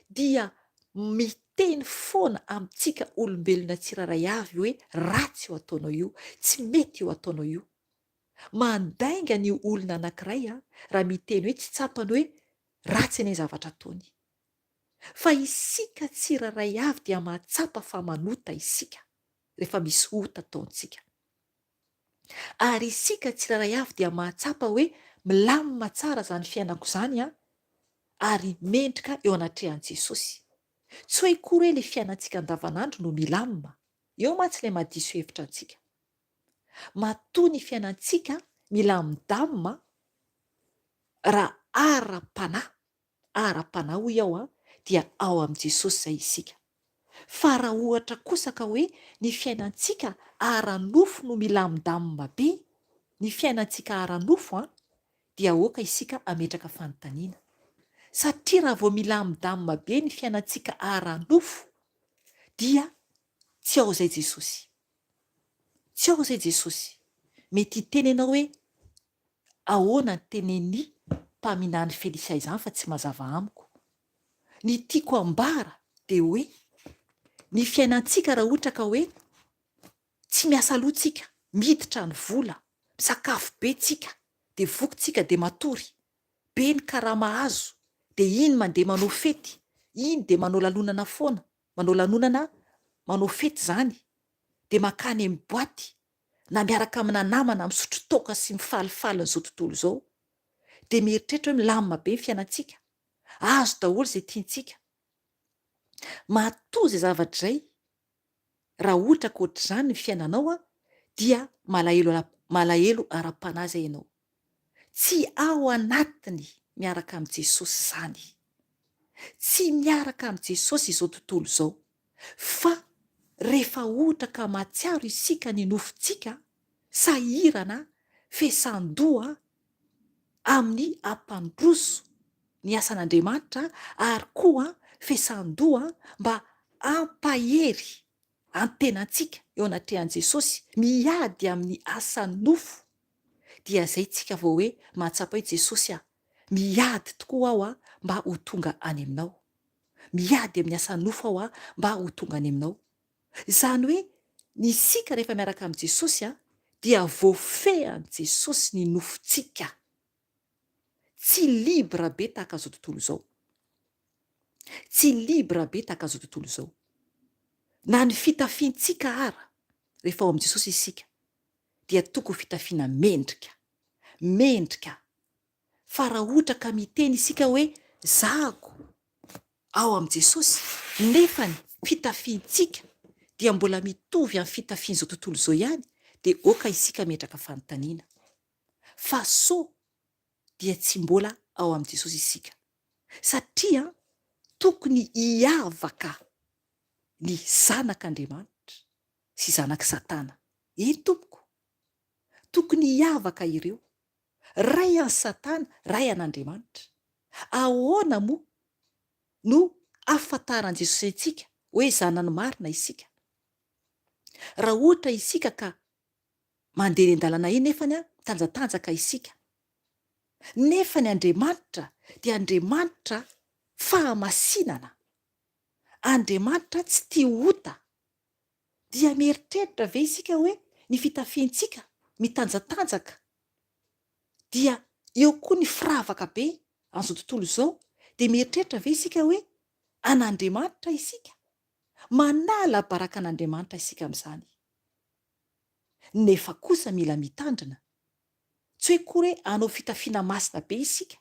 dia miteny foana amintsika olombelona tsiraray avy hoe ratsy io ataonao io, tsy mety io ataonao io. Mandainga ny olona anankiray raha miteny hoe tsy tsapany hoe ratsy ny zavatra ataony. Fa isika tsiraray avy dia mahatsapa fa manota isika rehefa misy ota ataontsika. Ary isika tsiraray avy dia mahatsapa hoe milamina tsara zany fiainako zany ary mendrika eo anatrehan'i Jesosy. Tsy hoe kory ilay fiainantsika andavanandro no milamina. Eo mantsy ilay mahadiso hevitra antsika. Matoa ny fiainantsika milamindamina raha ara-panahy hoy aho dia ao amin'i Jesosy izay isika. Fa raha ohatra kosa ka hoe ny fiainantsika ara-nofo no milamindamina be, ny fiainantsika ara-nofo dia aoka isika ametraka fanontaniana. Satria raha vao milamindamina be ny fiainantsika ara-nofo dia tsy ao izay Jesosy. Tsy ao izay Jesosy. Mety hiteny ianao hoe ahoana ny tenen'ny mpaminany Felisia izany fa tsy mazava amiko. Ny tiako ambara dia hoe ny fiainantsika raha ohatra ka hoe tsy miasa lohatsika, miditra ny vola, misakafo be tsika, dia vokintsika dia matory, be ny karama azo, dia iny mandeha manao fety, iny dia manao lalonana foana, manao lanonana, manao fety zany, dia makany amin'ny boaty, na miaraka amina namana misotro toaka sy mifalifaly n'izao tontolo izao, dia mieritreritra hoe milamina be ny fiainantsika, azo daholo izay tiantsika. Matoa izay zavatra izay, raha ohatra ka ohatr'izany ny fiainanao dia malahelo ara-panahy izay ianao. Tsy ao anatiny miaraka amin'i Jesosy izany. Tsy miaraka amin'i Jesosy izao tontolo izao. Fa rehefa ohatra ka mahatsiaro isika ny nofontsika, sahirana, fesan-doha amin'ny ampandroso ny asan'Andriamanitra ary koa fesan-doha mba ampahery antenantsika eo anatrehan'i Jesosy miady amin'ny asan'ny nofo, dia izay tsika vao hoe mahatsapa hoe Jesosy miady tokoa aho mba ho tonga any aminao. Miady amin'ny asan'ny nofo aho mba ho tonga any aminao. Izany hoe ny sika rehefa miaraka amin'i Jesosy dia voafehan'i Jesosy ny nofontsika. Tsy libra be tahaka izao tontolo izao. Tsy libra be tahaka izao tontolo izao. Na ny fitafiantsika ara rehefa ao amin'i Jesosy isika dia tokony fitafiana mendrika. Mendrika. Fa raha ohatra ka miteny isika hoe zahako ao amin'i Jesosy, nefa ny fitafiantsika dia mbola mitovy amin'ny fitafian'izao tontolo izao ihany, dia aoka isika metraka fanontaniana. Fa so dia tsy mbola ao amin'i Jesosy isika. Satria tokony hiavaka ny zanak'Andriamanitra sy zanak' Satana. Eny tompoko. Tokony hiavaka ireo. Ray an'i Satana, ray an'Andriamanitra. Ahoana moa no ahafantaran'i Jesosy antsika hoe zanany marina isika? Raha ohatra isika ka mandeha eny an-dalana eny nefany tanjatanjaka isika. Nefa ny Andriamanitra dia Andriamanitra fahamasinana. Andriamanitra tsy tia ota. Dia mieritreritra ve isika hoe ny fitafiantsika mitanjatanjaka dia eo koa ny firavaka be amin'izao tontolo izao, dia mieritreritra ve isika hoe an'Andriamanitra isika, manala baraka an'Andriamanitra isika amin'izany. Nefa kosa mila mitandrina, tsy hoe koa hoe anao fitafiana masina be isika,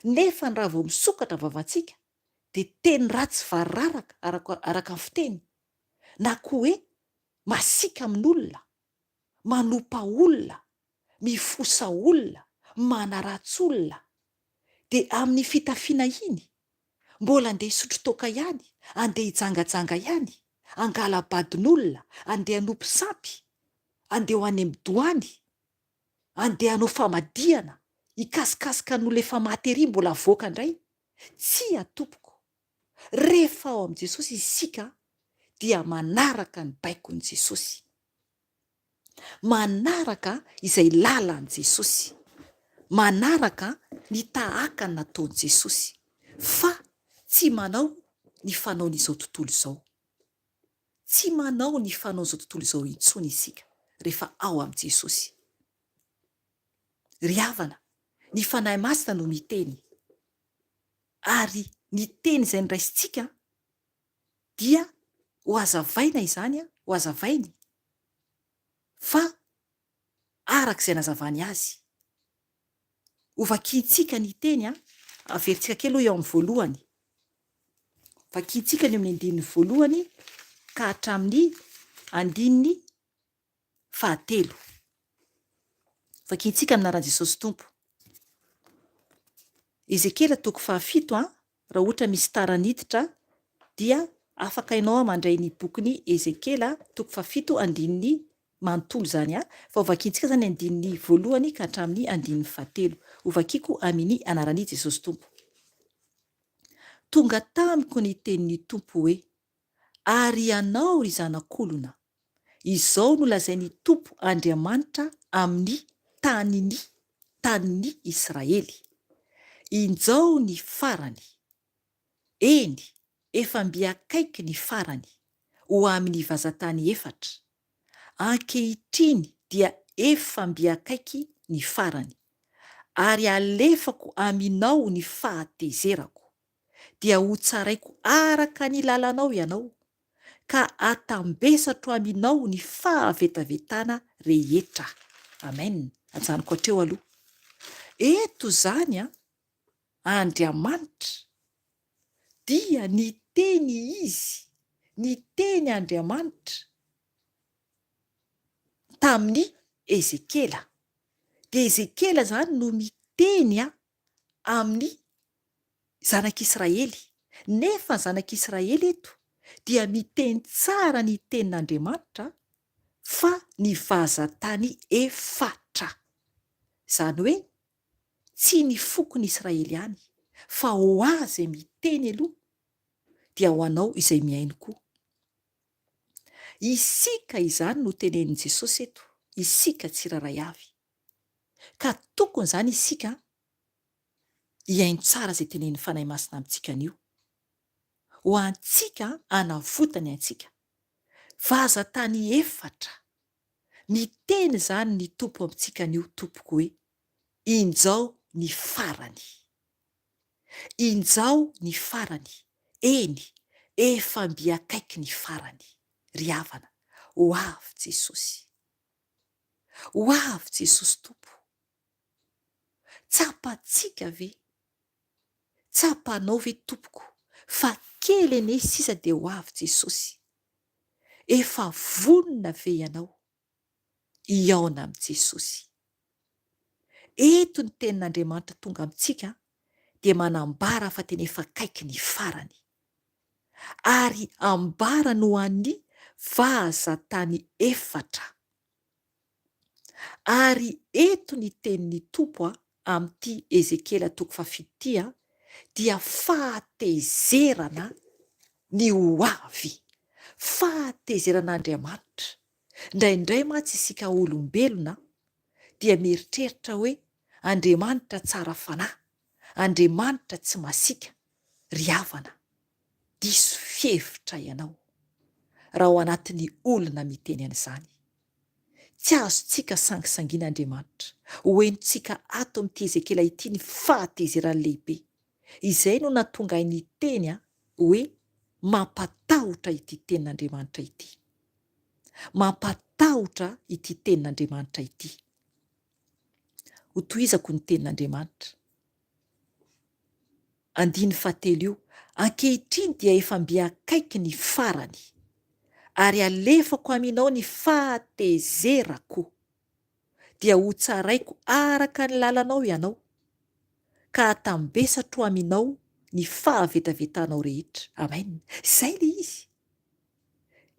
nefa ny raha vao misokatra vavantsika dia teny ratsy vararaka araka ny fiteny, na koa hoe masika amin'olona, manopa olona, mifosa olona, manaratsy olona, dia amin'ny fitafiana iny mbola andeha hisotro toaka ihany, andeha hijangajanga ihany, angala-badin'olona, andeha hanompo sampy, andeha ho any amin'ny-doany, andeha hanao famadihana, hikasikasika n'olona efa maty ery mbola avoaka indray. Tsy atompoko. Rehefa ao amin'i Jesosy isika dia manaraka ny baikon'i Jesosy, manaraka izay lalan'i Jesosy, manaraka ny tahaka ny nataon'i Jesosy, fa tsy manao ny fanaon'izao tontolo izao. Tsy manao ny fanaon'izao tontolo izao intsony isika rehefa ao amin'i Jesosy. Ry havana, ny fanahy masina no miteny, ary ny teny izay niraisintsika dia ho azavaina izany, ho azavainy, fa arak'izay nazavany azy. Ho vakiantsika ny teny, averintsika kely eo amin'ny voalohany. Vakiantsika ny amin'ny andininy voalohany ka hatramin'ny andininy fahatelo. Vakiantsika amin'ny anaran'i Jesosy Tompo. Ezekela 7, raha ohatra misy tara niditra dia afaka ianao mandray ny bokin'ny Ezekela 7 andininy manontolo izany, fa ho vakiantsika izany andininy voalohany ka hatramin'ny andininy fahatelo. Ho vakiako amin'ny anaran'i Jesosy Tompo. Tonga tamiko ny tenin'ny Tompo hoe, ary ianao ry zanak'olona, izao no lazain'ny Tompo Andriamanitra amin'ny tanin'ny Israely. Injao ny farany, eny, efa mbiakaiky ny farany ho amin'ny vazantany efatra. Ankehitriny dia efa mbiakaiky ny farany, ary alefako aminao ny fahatezerako, dia ho tsaraiko araka ny lalanao ianao, ka atambesatro aminao ny fahavetavetana rehetra. Amen. Ajanoko hatreo aloha. Eto izany Andriamanitra dia ny teny izy, ny teny Andriamanitra tamin'ny Ezekela. Dia Ezekela izany no miteny amin'ny zanak'Israely. Nefa ny zanak'Israely eto dia miteny tsara ny tenin'Andriamanitra fa ny vazantany efatra. Izany hoe tsy ny fokon'ny Israely ihany, fa ho azy miteny aloha dia ho anao izay miaino koa. Isika izany no tenenin' Jesosy eto, isika tsiraray avy. Ka tokony izany isika hiaino tsara izay tenenin'ny fanahy masina amintsika anio. Ho antsika hanavotany antsika. Vazantany efatra. Miteny izany ny Tompo amintsika anio, tompoko hoe, injao ny farany. Injao ny farany. Eny, efa mbiakaiky ny farany. Ry havana, ho avy Jesosy. Ho avy Jesosy Tompo. Tsapantsika ve? Tsapanao ve tompoko? Fa kely anie sisa dia ho avy Jesosy. Efa vonona ve ianao? Iaona amin'i Jesosy. Eto ny tenin'Andriamanitra tonga amintsika dia manambara fa tena efa akaiky ny farany. Ary ambarany ho an'ny vazantany efatra. Ary eto ny tenin'ny Tompo amin'ity Ezekela 7 dia fahatezerana ny ho avy. Fahatezeran'Andriamanitra. Indraindray mantsy isika olombelona dia mieritreritra hoe Andriamanitra tsara fanahy, Andriamanitra tsy masika. Ry havana, diso fihevitra ianao raha ao anatin'ny olona miteny an'izany. Tsy azontsika sangisangiana Andriamanitra, hoentintsika ato amin'ity Ezekela ity ny fahatezerany lehibe. Izay no nahatonga ny teny hoe mampatahotra ity tenin'Andriamanitra ity, mampatahotra ity tenin'Andriamanitra ity. Ho tohizako ny tenin'Andriamanitra. 9:7 ankehitriny dia efa mbiakaiky ny farany, ary alefako aminao ny fahatezerako, dia ho tsaraiko araka ny lalanao ianao, ka hatambesatro aminao ny fahavetavetanao rehetra. Amen. Izay le izy.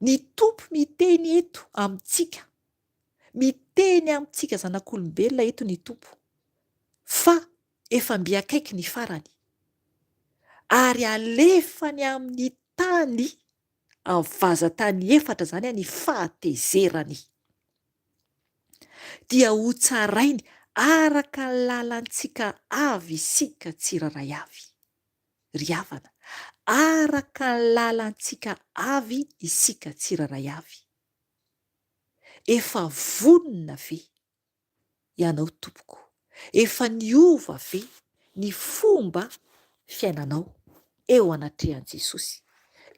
Ny tompo miteny eto amintsika, miteny amintsika zanak'olombelona eto ny tompo, fa efa mbiakaiky ny farany, ary alefany amin'ny tany, amin'ny vazantany efatra zany ny fahatezerany, dia ho tsarainy araka ny lalantsika avy isika tsiraray avy. Ry havana, araka ny lalantsika avy isika tsiraray avy. Efa vonona ve ianao tompoko? Efa niova ve ny fomba fiainanao eo anatrehan'i Jesosy?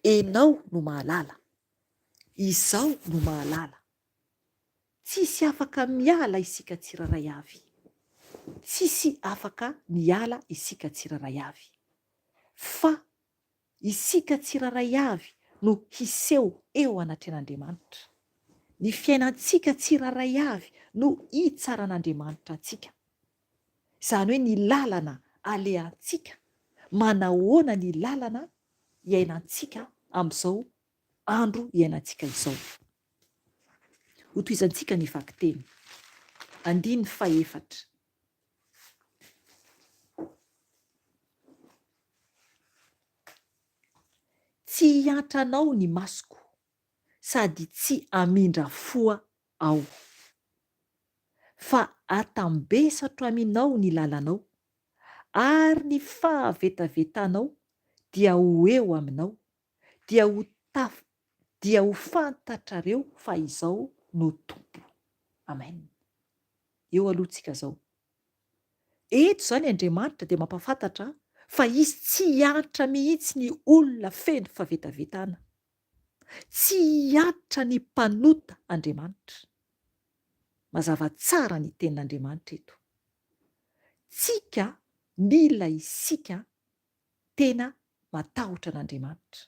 Enao no mahalala, izao no mahalala. Tsisy afaka miala isika tsiraray avy. Tsisy afaka miala isika tsiraray avy. Fa isika tsiraray avy no hiseho eo anatrehan'Andriamanitra. Ny fiainantsika tsiraray avy no hitsaran'Andriamanitra antsika. Izany hoe ny lalana alehantsika, manahoana ny lalana iainantsika amin'izao andro iainantsika izao. Ho tohizantsika ny vaky teny 9:8 tsy hiantranao ny masoko, sady tsy hamindra foa aho, fa hatambesatro aminao ny lalanao, ary ny fahavetavetanao dia ho eo aminao, dia ho fantatrareo fa izao no tompo. Amen. Eo alohantsika zao. Eto zany Andriamanitra dia mampafantatra fa izy tsy hiantra mihitsy ny olona feno fahavetavetana, tsy hiantra ny mpanota Andriamanitra. Mazava tsara ny tenin'Andriamanitra eto. Tsika mila isika tena matahotra an'Andriamanitra.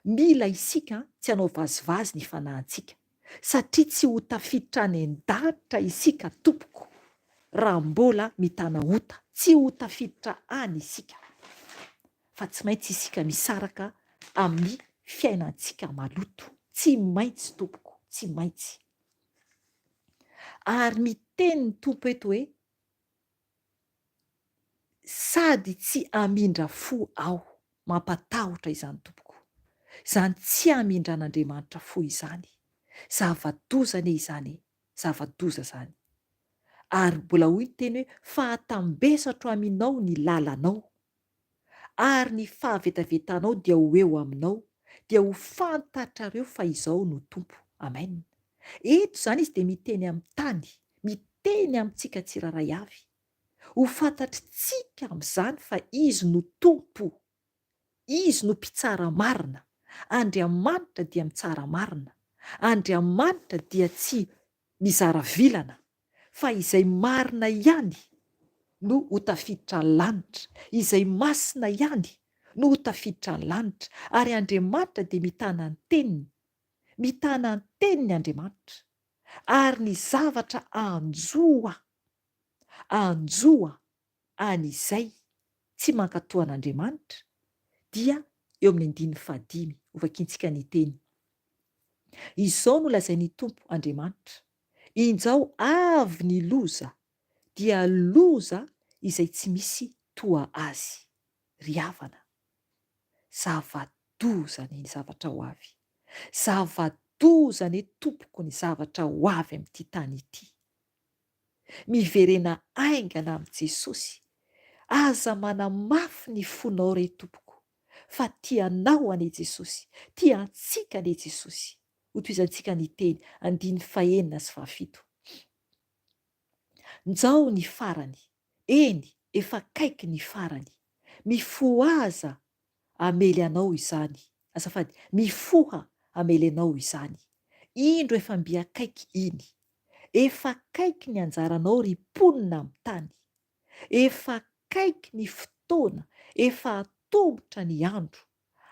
Mila isika tsy hanao vazivazy ny fanahintsika, satria tsy ho tafiditra any an-danitra isika tompoko raha mbola mitana ota. Tsy ho tafiditra any isika, fa tsy maintsy isika misaraka amin'ny fiainantsika maloto. Tsy maintsy tompoko, tsy maintsy. Ary miteny ny tompo eto hoe sady tsy hamindra fo aho. Mampatahotra izany tompoko. Izany tsy hamindra an'Andriamanitra fo izany. Zava-doza izany, zava-doza zany. Ary mbola hoy ny teny hoe fa hatambesatro aminao ny lalanao, ary ny fahavetavetanao dia ho eo aminao, dia ho fantatrareo fa izao no tompo. Amen. Eto zany izy dia miteny amin'ny tany, miteny amintsika tsiraray avy, ho fantatritsika amin'izany fa izy no tompo, izy no mpitsara marina. Andriamanitra dia mitsara marina. Andriamanitra dia tsy mizara vilana, fa izay marina ihany no ho tafiditra ny lanitra, izay masina ihany no ho tafiditra ny lanitra. Ary Andriamanitra dia mitana ny teniny, mitana ny teniny Andriamanitra, ary ny zavatra anjoa an'izay tsy mankatoa an'Andriamanitra dia eo amin'ny 5 ho vakiantsika ny teny. Izao no lazain'ny tompo Andriamanitra: injao avy ny loza, dia loza izay tsy misy toa azy. Ry havana, zava-doza ny zavatra ho avy. Zava-doza ny tompoko ny zavatra ho avy amin'ity tany ity. Miverena aingana amin'i Jesosy. Aza manamafy ny fonao re tompoko, fa tianao ane Jesosy, tiantsika ane Jesosy. Ho tohizantsika ny teny 9:7. Njao ny farany, eny efa kaiky ny farany, mifoaza amely anao izany. Azafady, mifoha amely anao izany. Indro efa mby akaiky iny. Efa akaiky ny anjaranao riponina amin'ny tany. Efa akaiky ny fotoana, efa atombotra ny andro.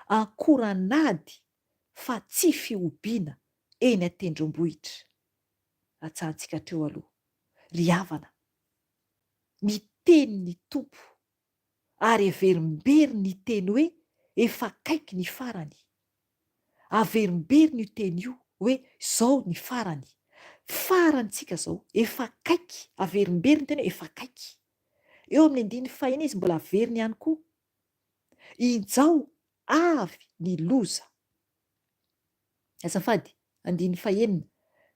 Ankoranady fa tsy fiobiana eny an-tendrombohitra. Atsahantsika teo aloha. Ry havana, miteny ny tompo ary averimbery ny teny hoe efa akaiky ny farany. Averimbery ny teny io hoe zao ny farany. Farantsika zao efa akaiky. Averimbery ny teny hoe efa akaiky. Eo amin'ny 15 izy mbola averiny ihany koa. Injao avy ny loza. Azafady, 15.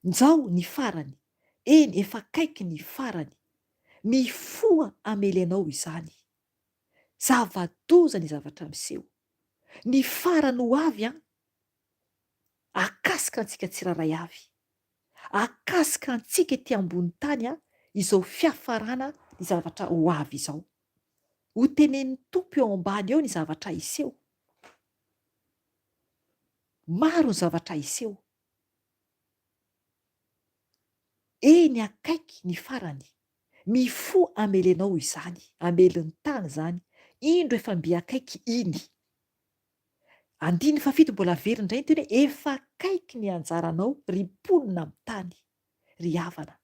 Njao ny farany. Eny efa akaiky ny farany. Mifoha amely anao izany. Zava-doza ny zavatra miseho. Ny farany ho avy akasika antsika tsiraray avy. Akasika antsika ety ambony tany izao fiafarana ny zavatra ho avy izao. Ho tenen'ny tompo eo ambany eo ny zavatra iseho. Maro ny zavatra iseho. Eny akaiky ny farany. Mifoha amely anao izany. Amely ny tany zany. Indro efa mby akaiky iny. 17 mbola very indray teny hoe efa akaiky ny anjaranao riponina amin'ny tany. Ry havana,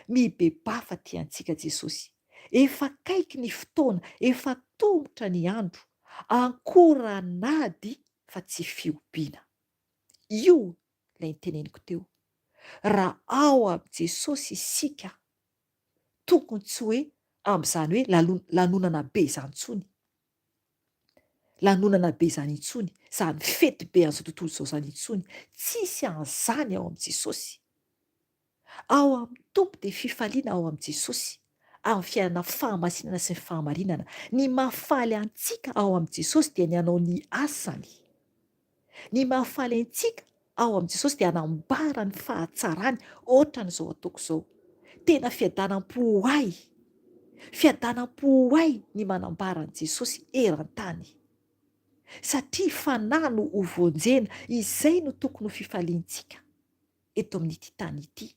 mibeba fa tiantsika Jesosy. Efa akaiky ny fotoana, efa tombotra ny andro. Ankoranady fa tsy fiobiana. Io ilay niteneniko teo. Raha ao amin'i Jesosy isika, tokony tsy hoe amin'izany hoe lanonana be izany intsony. Lanonana be izany intsony, izany fety be an'izao tontolo izao izany intsony. Tsisy an'izany ao amin'i Jesosy. Ao amin'ny tompo dia fifaliana ao amin'i Jesosy. Amin'ny fiainana fahamasinana sy ny fahamarinana. Ny mahafaly antsika ao amin'i Jesosy dia ny hanao ny asany. Ny mahafaly antsika ao amin'i Jesosy dia hanambara ny fahatsarany ohatran'izao ataoko izao. Tena fiadanam-po ahy. Fiadanam-po ahy ny manambara an'i Jesosy eran-tany. Satria fanahy no hovonjena, izay no tokony ho fifaliantsika eto amin'ity tany ity.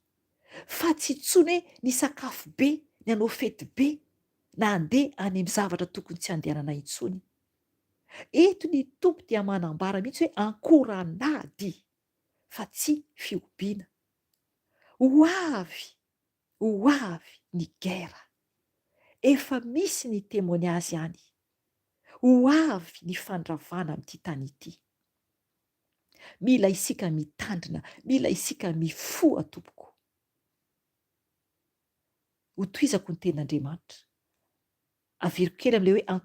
Fa tsy intsony hoe ny sakafo be, ny hanao fety be, na handeha any amin'ny zavatra tokony tsy handehanana intsony. Eto ny tompo dia manambara mihitsy hoe ankoranady fa tsy fiobiana. Ho avy ny gera. Efa misy ny témoignage ihany. Ho avy ny fandravana amin'ity tany ity. Mila isika mitandrina, mila isika mifoha tompoko. Ho toizako ny tenin'Andriamanitra. Averiko kely amin'ilay hoe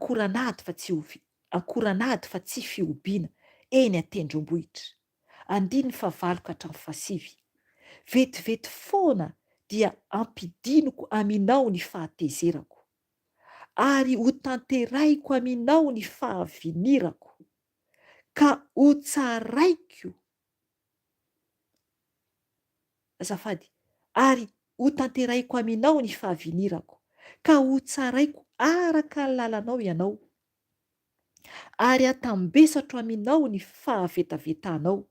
ankoranady fa tsy fiobiana eny an-tendrombohitra. 15:7. Vetivety foana dia ampidiniko aminao ny fahatezerako, ary ho tanterahiko aminao ny fahavinirako, ka ho tsaraiko. Azafady, ary ho tanterahiko aminao ny fahavinirako, ka ho tsaraiko araka ny lalanao ianao, ary atambesatro aminao ny fahavetavetanao.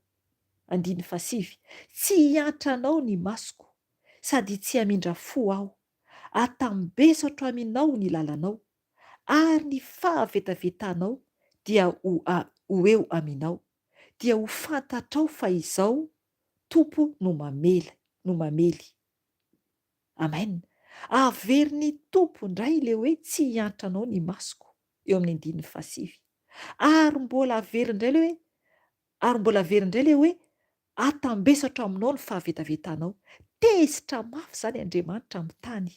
7. Tsy hiantranao ny masoko, sady tsy hamindra fo aho. Atambesatro aminao ny lalanao, ary ny fahavetavetanao dia ho eo aminao, dia ho fantatrao fa izao tompo no mamely. Amen. Averin'ny tompo indray le hoe tsy hiantranao ny masoko eo amin'ny 7. Ary mbola averin'indray le hoe atambesatra aminao ny fahavetavetanao. Tezitra mafy izany Andriamanitra amin'ny tany.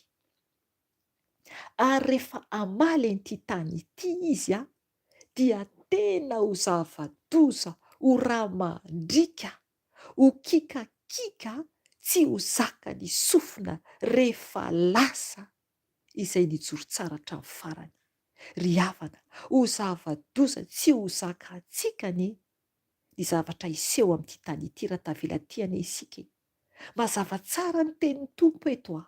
Ary rehefa hamaly an'ity tany ity izy dia tena ho zava-doza, ho ramandrika, ho kikakika, tsy ho zaka ny sofina rehefa lasa izay nijoro tsara hatramin'ny farany. Ry havana, ho zava-doza, tsy ho zaka antsika ny zavatra iseho amin'ity tany ity raha tavela tiana isika. Mazava tsara ny tenin'ny tompo eto.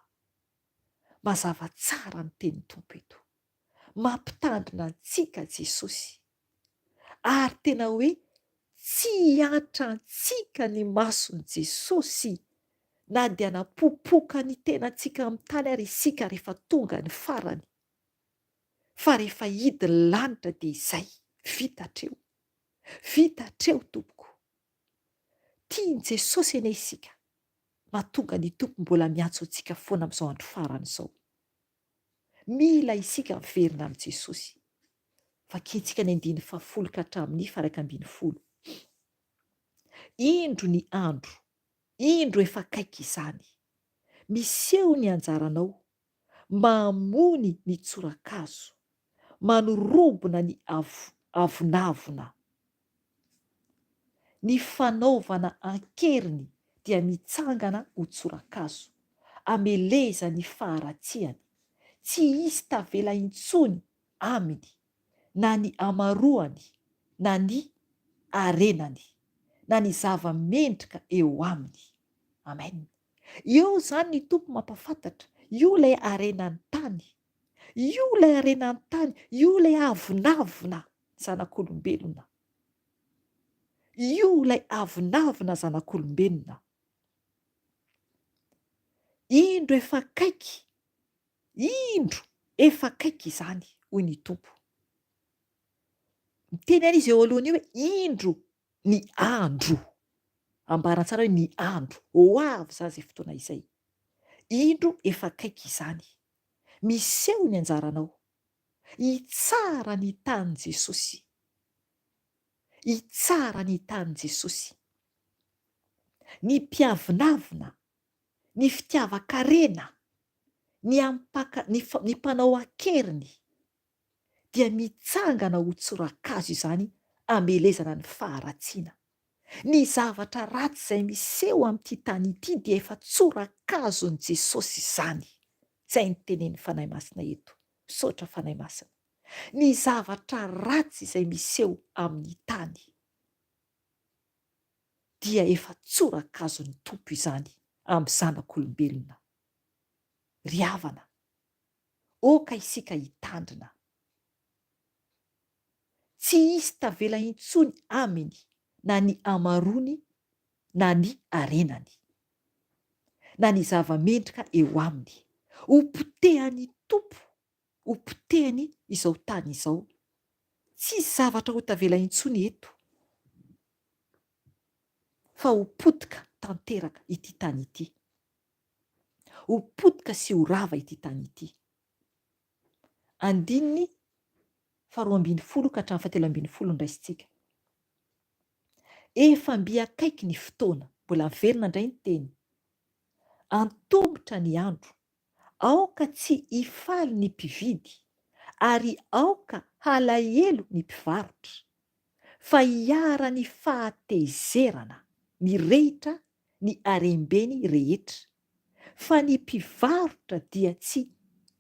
Mazava tsara ny tenin'ny tompo eto. mampitandrina antsika Jesosy. Ary tena hoe tsy hiantra antsika ny mason'i Jesosy na dia napopoka ny tenantsika amin'ny tany ary isika rehefa tonga ny farany. Fa rehefa hidy ny lanitra dia izay, vitatreo. Vitatreo tompoko. Tiany Jesosy anie isika. Mahatonga ny tompo mbola miantso antsika foana amin'izao andro farany izao. Mila isika miverina amin'i Jesosy. Vakiantsika ny 10 ka hatramin'ny 11. Indro ny andro, indro efa akaiky izany. Miseho ny anjaranao, mamony ny tsorakazo, manorobona ny avonavona. Ny fanaovana ankeriny dia mitsangana ho tsorakazo, ameleza ny faharatsiany. Tsy hisy tavela intsony aminy, na ny amaroany, na ny arenany, na ny zava-mendrika eo aminy. Amen. Eo zany ny tompo mampafantatra, io ilay arenany tany, io ilay arenany tany, io ilay avonavona zanak'olombelona. Io ilay avonavona zanak'olombelona. Indro efa akaiky, indro efa akaiky izany, hoy ny tompo. Miteny izy eo alohany io hoe indro ny andro. Ambara tsara hoe ny andro. Ho avy zany izay fotoana izay. Indro efa akaiky izany. Miseho ny anjaranao. Hitsara ny tanin' Jesosy. Hitsara ny tanin' Jesosy. Ny mpiavonavina, ny fitiavan-karena, ny mpanao ankeriny dia mitsangana ho tsorakazo izany, amelezana ny faharatsiana. Ny zavatra ratsy izay miseho amin'ity tany ity dia efa tsorakazon'i Jesosy izany. Izay ny tenen'ny Fanahy Masina eto. Misaotra Fanahy Masina. Ny zavatra ratsy izay miseho amin'ny tany dia efa tsorakazon'ny tompo izany amin'ny zanak'olombelona. Ry havana, oka isika hitandrina. Tsy hisy tavela intsony aminy, na ny amarony, na ny arenany, na ny zava-mendrika eo aminy. Ho potehany tompo, ho potehany izao tany izao. Tsisy zavatra ho tavela intsony eto, fa ho potika tanteraka ity tany ity. Ho potika sy ho rava ity tany ity. 12 ka hatramin'ny 17 ndraisitsika. Efa mby akaiky ny fotoana, mbola miverina indray ny teny. Antombotra ny andro, aoka tsy hifaly ny mpividy, ary aoka halahelo ny mpivarotra, fa hiara ny fahatezerana, ny rehitra, ny harembeny rehetra. Fa ny mpivarotra dia tsy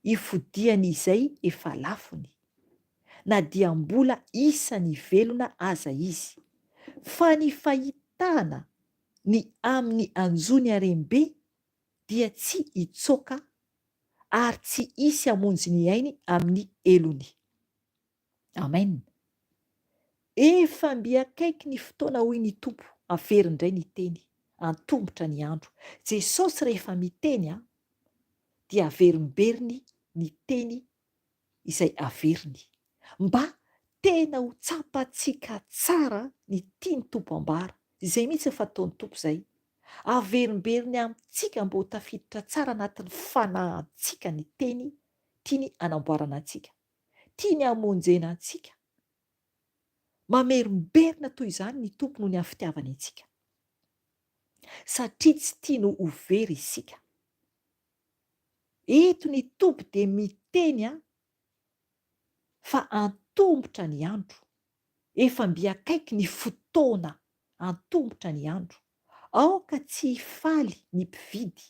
hifodiany izay efa lafony, na dia mbola isany velona aza izy. Fa ny fahitana ny amin'ny anjony harembe dia tsy hitsoaka, ary tsy hisy hamonjy ny ainy amin'ny elony. Amen. Efa mby akaiky ny fotoana, hoy ny tompo, averindray ny teny, antombotra ny andro. Jesosy rehefa miteny dia averimberiny ny teny izay averiny, mba tena ho tsapantsika tsara ny tiany tompo ambara. Izay mihitsy fataon'ny tompo izay. Averimberiny amintsika mba ho tafiditra tsara anatin'ny fanahintsika ny teny tiany anamboarana antsika, tiany hamonjena antsika. Mamerimberina toy izany ny tompo noho ny amin'ny fitiavany antsika, satria tsy tiany ho very isika. Eto ny tompo dia miteny fa antombotra ny andro, efa mby akaiky ny fotoana, antombotra ny andro. Aoka tsy hifaly ny mpividy,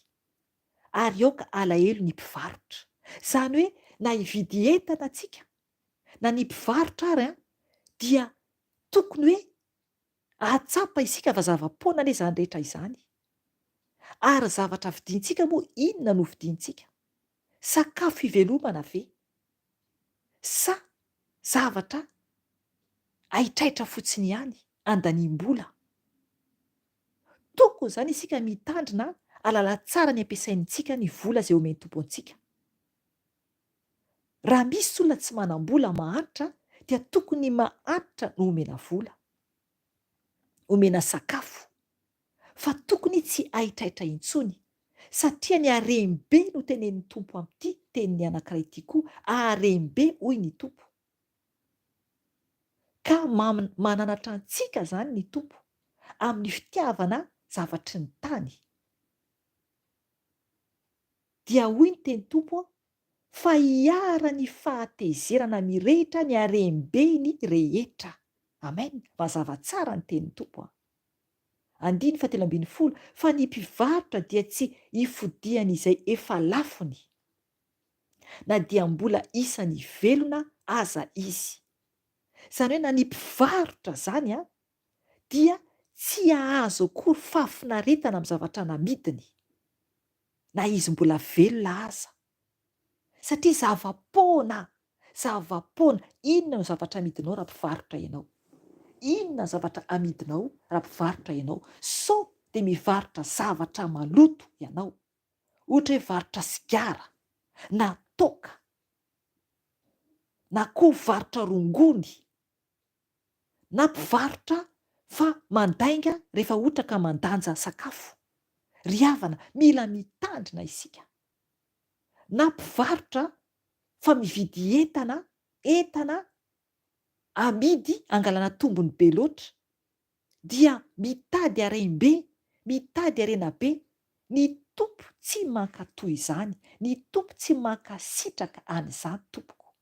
ary aoka alahelo ny mpivarotra. Izany hoe na hividy entana antsika, na ny mpivarotra ary dia tokony hoe ahatsapa isika fa zava-poana anie izany rehetra izany. Ary zavatra vidintsika moa, inona no vidintsika? Sakafo hivelomana ve? sa zavatra aitraitra fotsiny ihany andaniam-bola. Tokony izany isika mitandrina alala tsara ny ampiasaintsika ny vola izay omeny tompo antsika. Raha misy olona tsy manam-bola mahantra dia tokony mahantra no omena vola, omena sakafo, fa tokony tsy aitraitra intsony, satria ny harem-be no tenenin'ny tompo amin'ity teniny anankiray ity koa, harem-be hoy ny tompo. Ka mananatra antsika izany ny tompo amin'ny fitiavana zavatry ny tany. Dia hoy ny teny tompo fa hiara ny fahatezerana mirehitra ny harem-beny rehetra. Amen. Mazava tsara ny tenin'ny tompo. 7:10 fa ny mpivarotra dia tsy hifodiany izay efa lafony, na dia mbola isany velona aza izy. Izany hoe na ny mpivarotra zany dia tsy hahazo akory fahafinaretana amin'ny zavatra namidiny, na izy mbola velona aza. Satria zava-poana, inona no zavatra amidinao raha mpivarotra ianao? Inona zavatra amidinao raha mpivarotra ianao? Sao dia mivarotra zavatra maloto ianao, ohatra hoe varotra sigara na toaka, na koa varotra rongony, na mpivarotra fa mandainga rehefa ohatra ka mandanja sakafo. Ry havana, mila mitandrina isika. Na mpivarotra fa mividy entana amidy angalana tombony be loatra, dia mitady harem-be, mitady harena be. Ny tompo tsy mankatoy izany, ny tompo tsy mankasitraka an'izany tompoko.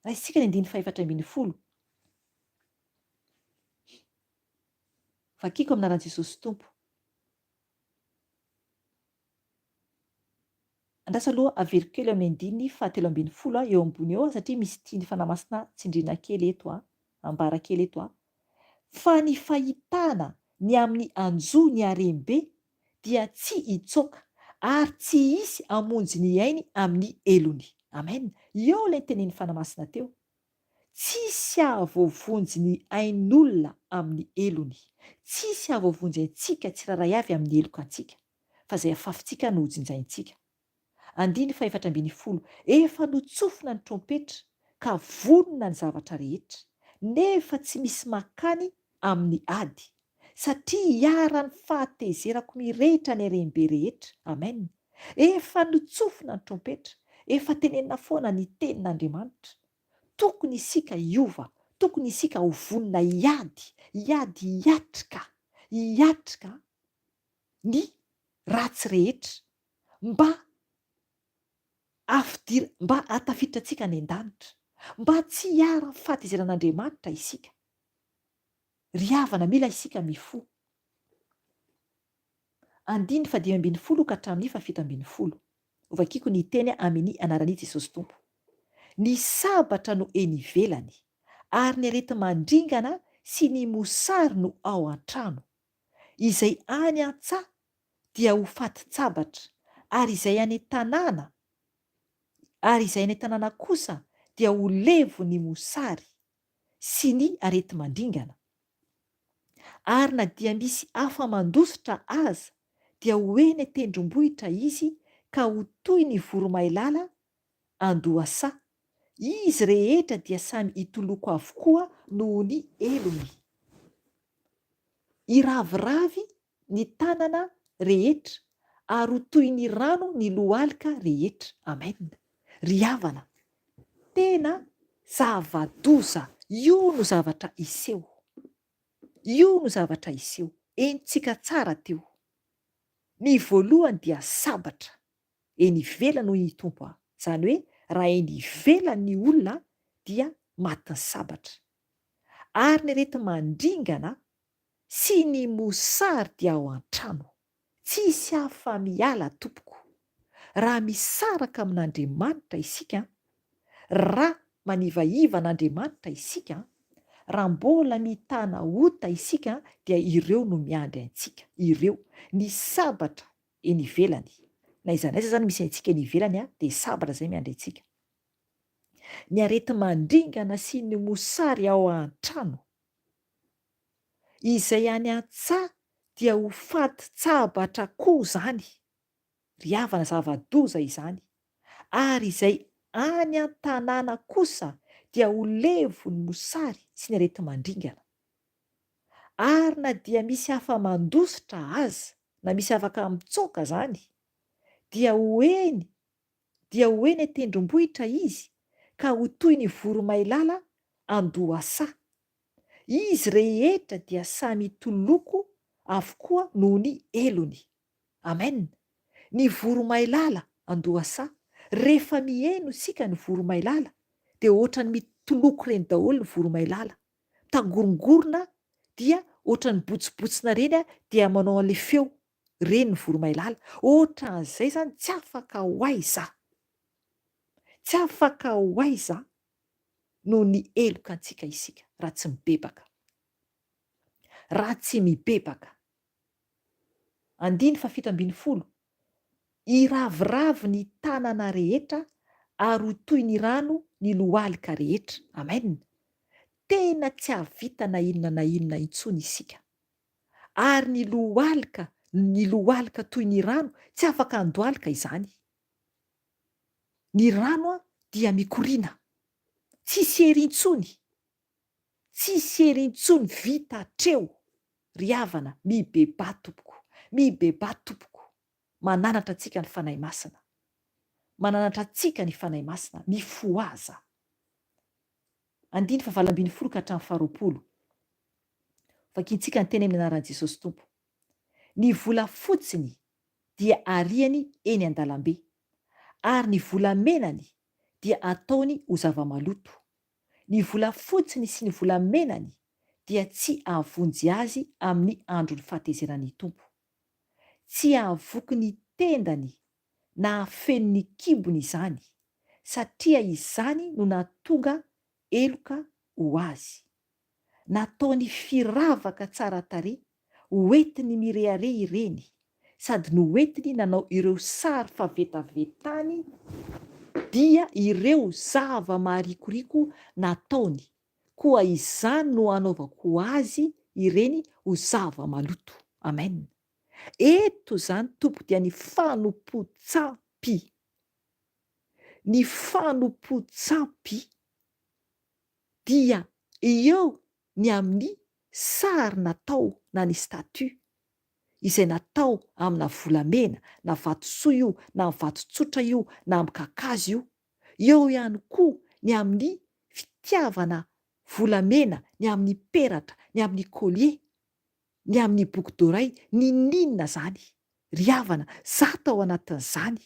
Raha isika ny 4:11 vakiako aminaran'i Jesosy tompo. Andrasa aloha averiko kely amin'ny 7:13 eo ambony eo satria misy tiany Fanahy Masina tsindriana kely eto ambara kely eto fa ny fahitana ny amin'ny anjo ny harem-be dia tsy hitsoaka ary tsy hisy hamonjy ny ainy amin'ny elony. Amen. Eo ilay tenenin'ny Fanahy Masina teo. Tsisy ahavoavonjy ny ain'olona amin'ny elony, tsisy ahavoavonjy antsika tsiraray avy amin'ny elokantsika, fa izay afafintsika no hojinjaintsika. 4:12 efa notsofina ny trompetra ka vonona ny zavatra rehetra, nefa tsy misy makany amin'ny ady, satria hiara ny fahatezerako mirehitra ny harem-be rehetra. Amen. Efa notsofina ny trompetra, efa tenenina foana ny tenin'Andriamanitra. Tokony isika hiova, tokony isika ho vonona hiatrika ny ratsy rehetra mba hatafiditra antsika any an-danitra, mba tsy hiara ny fahatezeran'Andriamanitra isika. Ry havana, mila isika mifo. 5:12 ka hatramin'ny 7:12 vakiako ny teny amin'ny anaran'i Jesosy tompo. Ny sabatra no eny ivelany, ary ny arety mandringana sy ny mosary no ao an-trano. Izay any an-tsaha dia ho faty-tsabatra, ary izay any an-tanàna kosa dia ho levo ny mosary sy ny arety mandringana. Ary na dia misy afa mandositra aza dia ho eny tendrombohitra izy ka ho toy ny voromailala andohasa. Izy rehetra dia samy hitoloko avokoa noho ny elony. Iraviravy ny tanana rehetra ary ho toy ny rano ny lohalika rehetra. Amen. Ry havana, tena zava-doza. Io no zavatra iseho. Entsika tsara teo. Ny voalohany dia sabatra. Eny ivelany hoy ny tompo. Izany hoe raha eny ivelany ny olona dia matiny sabatra. Ary ny arety mandringana sy ny mosary dia ao an-trano. Tsisy afa-miala tompoko. Raha misaraka amin'Andriamanitra isika, raha manivaiva an'Andriamanitra isika, raha mbola mitana ota isika, dia ireo no miandry antsika. Ireo ny sabatra eny ivelany. Na izany aiza zany misy antsika eny ivelany dia sabatra izay miandry antsika. ny arety mandringana sy ny mosary ao an-trano, izay any an-tsaha dia ho faty tsabatra koa zany, ry havana zava-doza izany, ary izay any an-tanàna kosa dia ho levo ny mosary sy ny arety mandringana. Ary na dia misy hafa mandositra aza na misy afaka mitsoaka zany, dia hoeny tendrombohitra izy ka ho toy ny voromailala andohasa. Izy rehetra dia samy toloko avokoa noho ny elony. Amen. Ny voromailala andohasa, rehefa mihaino sika ny voromailala dia ohatrany mitoloko reny daholo ny voromailala, tangorongorona dia ohatrany botsobotsina reny dia manao an'le feo reny ny voromailala. Ohatran'izay zany tsy afaka ho aiza, tsy afaka ho aiza noho ny eloka antsika isika raha tsy mibebaka, raha tsy mibebaka. 7:10 iravoravo ny tanana rehetra ary ho toy ny rano ny lohalika rehetra. Amen. Tena tsy havita na inona intsony isika, ary ny lohalika toy ny rano tsy afaka andohalika izany. Ny rano dia mikoriana, tsisy hery intsony vita hatreo. Ry havana, mibeba tompoko, mananatra antsika ny fanahy masina, mananatra antsika ny fanahy masina, mifo aza. 9:20-20. Vakintsika ny teny amin'ny anaran'i Jesosy Tompo. Ny vola fotsiny dia ariany eny an-dalambe, ary ny volamenany dia ataony ho zava-maloto. Ny vola fotsiny sy ny volamenany dia tsy avonjy azy amin'ny andro ny fahatezerany Tompo. Tsy ahavoky ny tendany na afeno ny kibony izany, satria izany no nahatonga eloka ho azy. Nataony firavaka tsara tarehy, hoentiny mirehare ireny, sady noentiny nanao ireo sary favetavetany, dia ireo zava-maharikoriko nataony, koa izany no anaovako azy ireny ho zava-maloto. Amen. Eto zany Tompo dia ny fanompo-tsampy. Ny fanompo-tsampy dia eo ny amin'ny sary natao na ny statut izay natao amina volamena, na vatosoa io, na vatotsotra io, na amin'ny kakazo io. Eo ihany koa ny amin'ny fitiavana volamena, ny amin'ny peratra, ny amin'ny collier, ny amin'ny boucle d'oreille, ny ninona zany. Ry havana, za tao anatin'izany.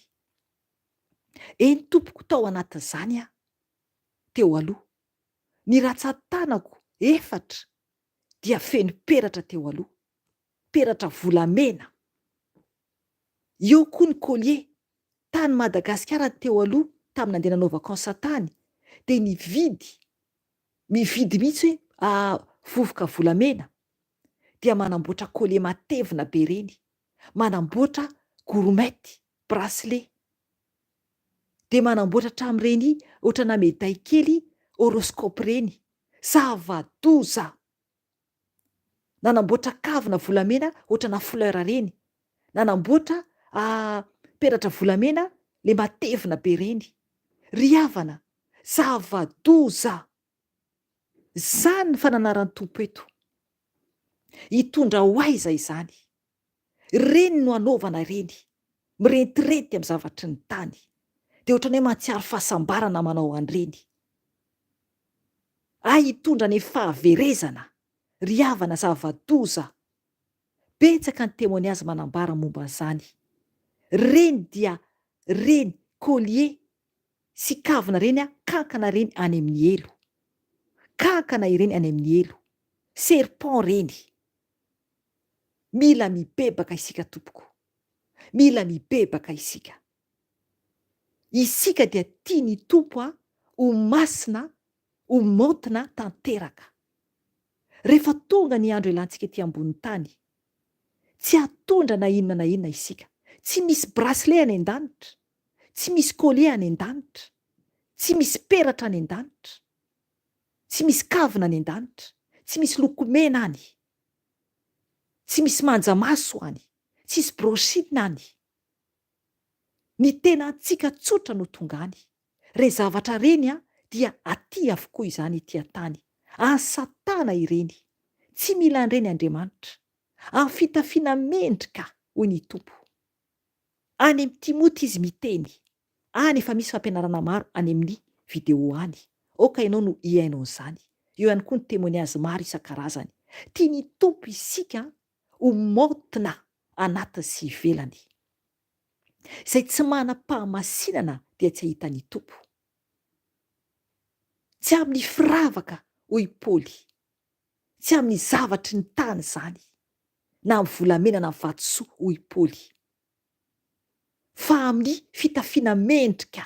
Eny Tompoko, tao anatin'izany teo aloha. Ny ratsan-tanako 4 dia feno peratra teo aloha, peratra volamena. Eo koa ny collier, tany Madagasikara teo aloha, tamin'ny nandeha nanao vakansa tany, dia mividy mihitsy vovoka volamena, dia manamboatra collier matevina be reny, manamboatra gourmette, bracelet, dia manamboatra hatramin'ireny ohatrana médaille kely, horoscope reny, zava-doza. Nanamboatra kavina volamena ohatrana fleur reny, nanamboatra peratra volamena le matevina be reny. Ry havana, zava-doza. Zany ny fananaran'ny Tompo eto, hitondra ho aiza izany. Reny no anaovana reny, mirentirety amin'ny zavatry ny tany, dia ohatrany hoe mahatsiaro fahasambarana manao an'ireny. Hitondra ny fahaverezana. Ry havana, zava-doza. Betsaka ny témoignage manambara momba an'izany. Reny dia reny collier sy kavina reny, kankana reny any amin'ny elo, kankana ireny any amin'ny elo, serpent reny. Mila mibebaka isika Tompoko, mila mibebaka isika. Isika dia tiany Tompo ho masina, ho maontina tanteraka. Rehefa tonga ny andro ilantsika ety ambony tany, tsy hatondra na inona isika, tsy misy bracelet any an-danitra, tsy misy collier any an-danitra, tsy misy peratra any an-danitra, tsy misy kavina any an-danitra, tsy misy lokomena any, tsy misy manjamaso any, tsy misy broshina any. Ny tena antsika tsotra no tonga any. Re zavatra reny dia aty avokoa izany ety an-tany. Satana ireny. Tsy mila an'ireny Andriamanitra. Amin'ny fitafiana mendrika hoy ny Tompo. Any amin'ny Timoty izy miteny. Efa misy fampianarana maro any amin'ny video any. Oka ianao no iainao izany. Eo ihany koa ny témoignage maro isan-karazany. Tia ny Tompo isika ho motina anatiny sy ivelany. Izay tsy manam-pahamasinana dia tsy ahitany Tompo. Tsy amin'ny firavaka hoy Paoly, tsy amin'ny zavatry ny tany izany, na amin'ny volamena na amin'ny vatosoa hoy Paoly, fa amin'ny fitafiana mendrika.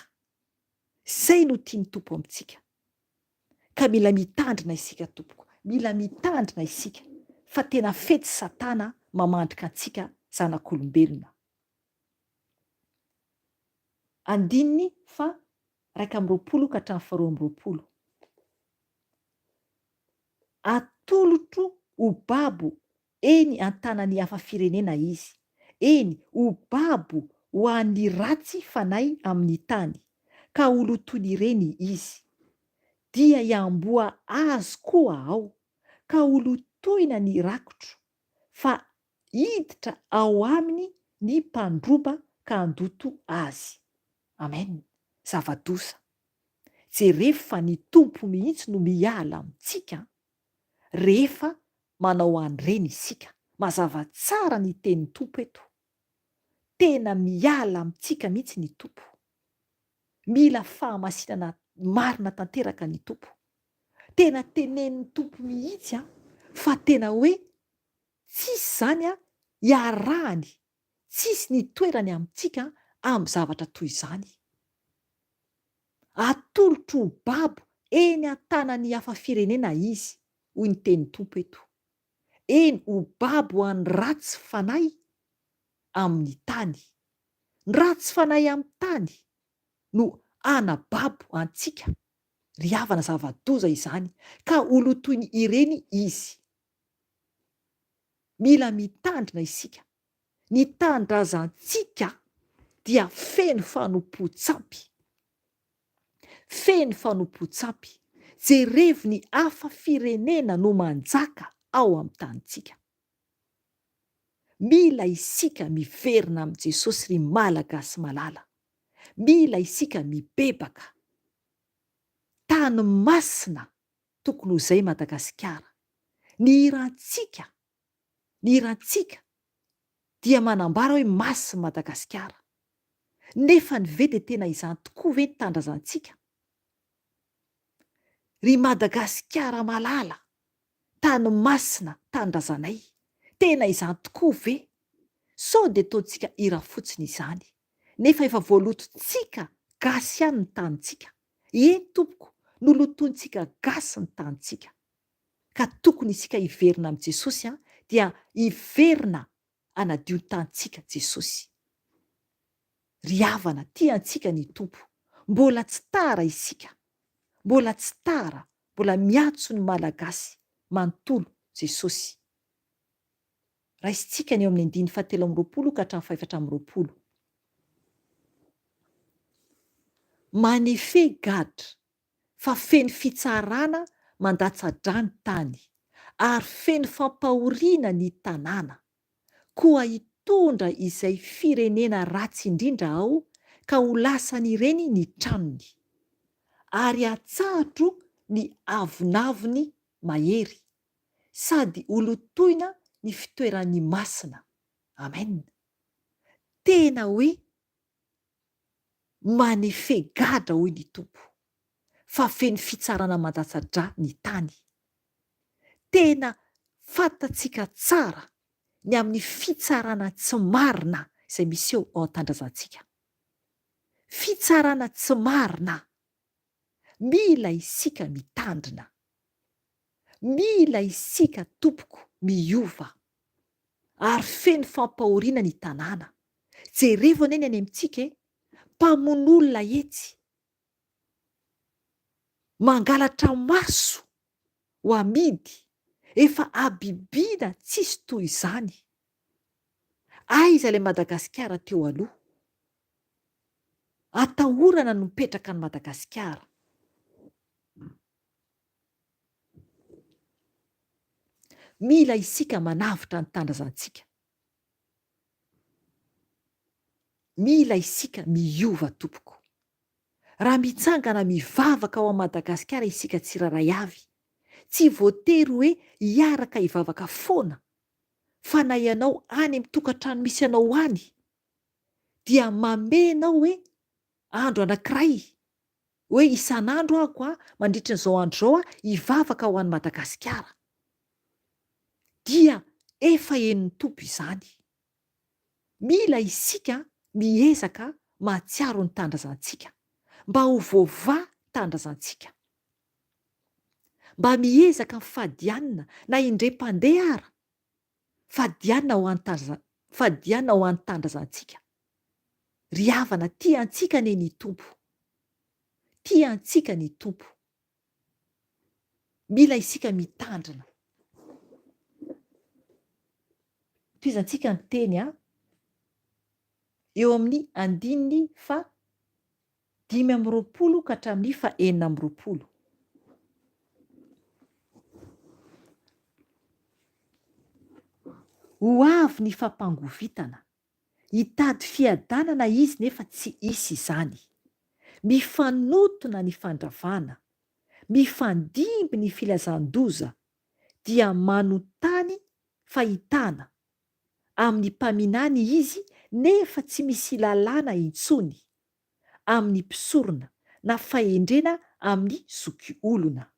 Izay no tiany Tompo amintsika. Ka mila mitandrina isika tompoko, mila mitandrina isika, fa tena fety Satana mamandrika antsika zanak'olombelona. 1:20. Atolotro ho babo eny an-tanan'ny hafa firenena izy. Eny ho babo ho an'ny ratsy Fanahy amin'ny tany, ka olotoin'ireny izy. Dia iamboa azy koa ao, ka olotoina ny rakotro, fa hiditra ao aminy ny mpandroba ka andoto azy. Amen. Zava-doza. Jerefa ny Tompo mihitsy no miala amintsika rehefa manao an'ireny isika. Mazava tsara ny tenin'ny Tompo eto. Tena miala amintsika mihitsy ny Tompo. Mila fahamasinana marina tanteraka ny Tompo. Tena tenenin'ny Tompo mihitsy fa tena hoe tsisy zany iarahany, tsisy ny toerany amintsika amin'ny zavatra toy izany. Atolotro ho babo eny an-tanan'ny hafa firenena izy, hoy ny tenin'ny Tompo eto. Eny ho babo an'ny ratsy Fanahy amin'ny tany. Ny ratsy Fanahy amin'ny tany no anababo antsika. Ry havana zava-doza izany, ka olotoiny ireny izy. Mila mitandrina isika. Ny tandrazantsika dia feno fanompo-tsampy. Feno fanompo-tsampy. Jerevo ny hafa firenena no manjaka ao amin'ny tanitsika. Mila isika miverina amin'i Jesosy ry malagasy malala. Mila isika mibebaka. Tany masina tokony ho izay Madagasikara. Ny irantsika dia manambara hoe masina Madagasikara. Nefa ny ve dia tena izany tokoa ve ny tandrazantsika? Ry Madagasikara malala, tany masina tandrazanay, tena izany tokoa ve? Sao dia ataontsika hira fotsiny izany. Nefa efa voalotontsika gasy ihany ny tanitsika. Tompoko, nolotontsika gasy ny tanitsika. Ka tokony isika hiverina amin'i Jesosy dia hiverina hanadio ny tanitsika Jesosy. Ry havana, tiantsika ny Tompo. Mbola tsy tara isika. Mbola tsy tara. Mbola miantso ny malagasy manontolo Jesosy. Raisintsika ny eo amin'ny 7:20 ka hatramin'ny 8:20. Manefe gadra fa feno fitsarana mandatsa-drà ny tany, ary feno fampahoriana ny tanàna, koa hitondra izay firenena ratsy indrindra ao, ka ho lasan'ireny ny tranony, ary atsahatra ny avonavony mahery, sady olotoina ny fitoeran'ny masina. Amen. Tena hoe manefe gadra hoy ny Tompo, fa feno fitsarana mandatsa-drà ny tany. Tena fantatsika tsara ny amin'ny fitsarana tsy marina izay misy eo ao an-tandrazantsika. Fitsarana tsy marina. Mila isika mitandrina. Mila isika Tompoko miova. Ary feno fampahoriana ny tanàna. Jerevana eny any amintsika, mpamono olona etsy. mangalatra maso ho amidy, efa abibiana tsisy toy izany. Aiza ilay Madagasikara teo aloha? Atahorana no mipetraka ny Madagasikara. Mila isika manavitra ny tandrazantsika. Mila isika miova tompoko. Raha mitsangana mivavaka ao Madagasikara isika tsiraray avy, tsy voatery hoe hiaraka hivavaka foana, fa na ianao any amin'ny tokantrano misy anao any, dia mamenao hoe andro anankiray, hoe isan'andro ahako mandritra n'izao andro izao hivavaka ao any Madagasikara. Dia efa henon'ny tompo izany. Mila isika miezaka mahatsiaro ny tandrazantsika, mba ho voava tandrazantsika, mba miezaka mifadianina na indrem-pandeha ara, fadianina ho an'ny tandrazantsika. Ry havana, tiantsika anie ny tompo, tiantsika ny tompo. Mila isika mitandrina. Toizantsika ny teny eo amin'ny 5:5 ka hatramin'ny 4:20. Ho avy ny fampangovitana, hitady fiadanana izy nefa tsy hisy izany. Mifanotona ny fandravana, mifandimby ny filazan-doza, dia manontany fahitana. Amin'ny mpaminany izy nefa tsy misy lalàna intsony, amin'ny mpisorona na fahendrena amin'ny zoky olona.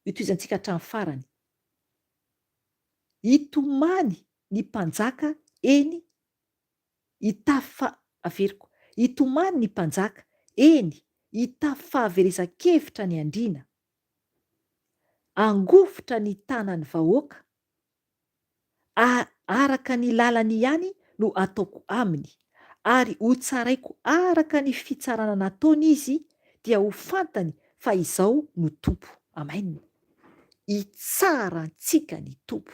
Itoizantsika hatramin'ny farany. Hitomany ny mpanjaka eny hitomany ny mpanjaka eny hitafy fahaverezan-kevitra ny andriana. Angofotra ny tanan'ny vahoaka, araka ny lalany ihany no ataoko aminy, ary ho tsaraiko araka ny fitsarana nataony izy, dia ho fantany fa izao no tompo. Amen. Hitsarantsika ny tompo,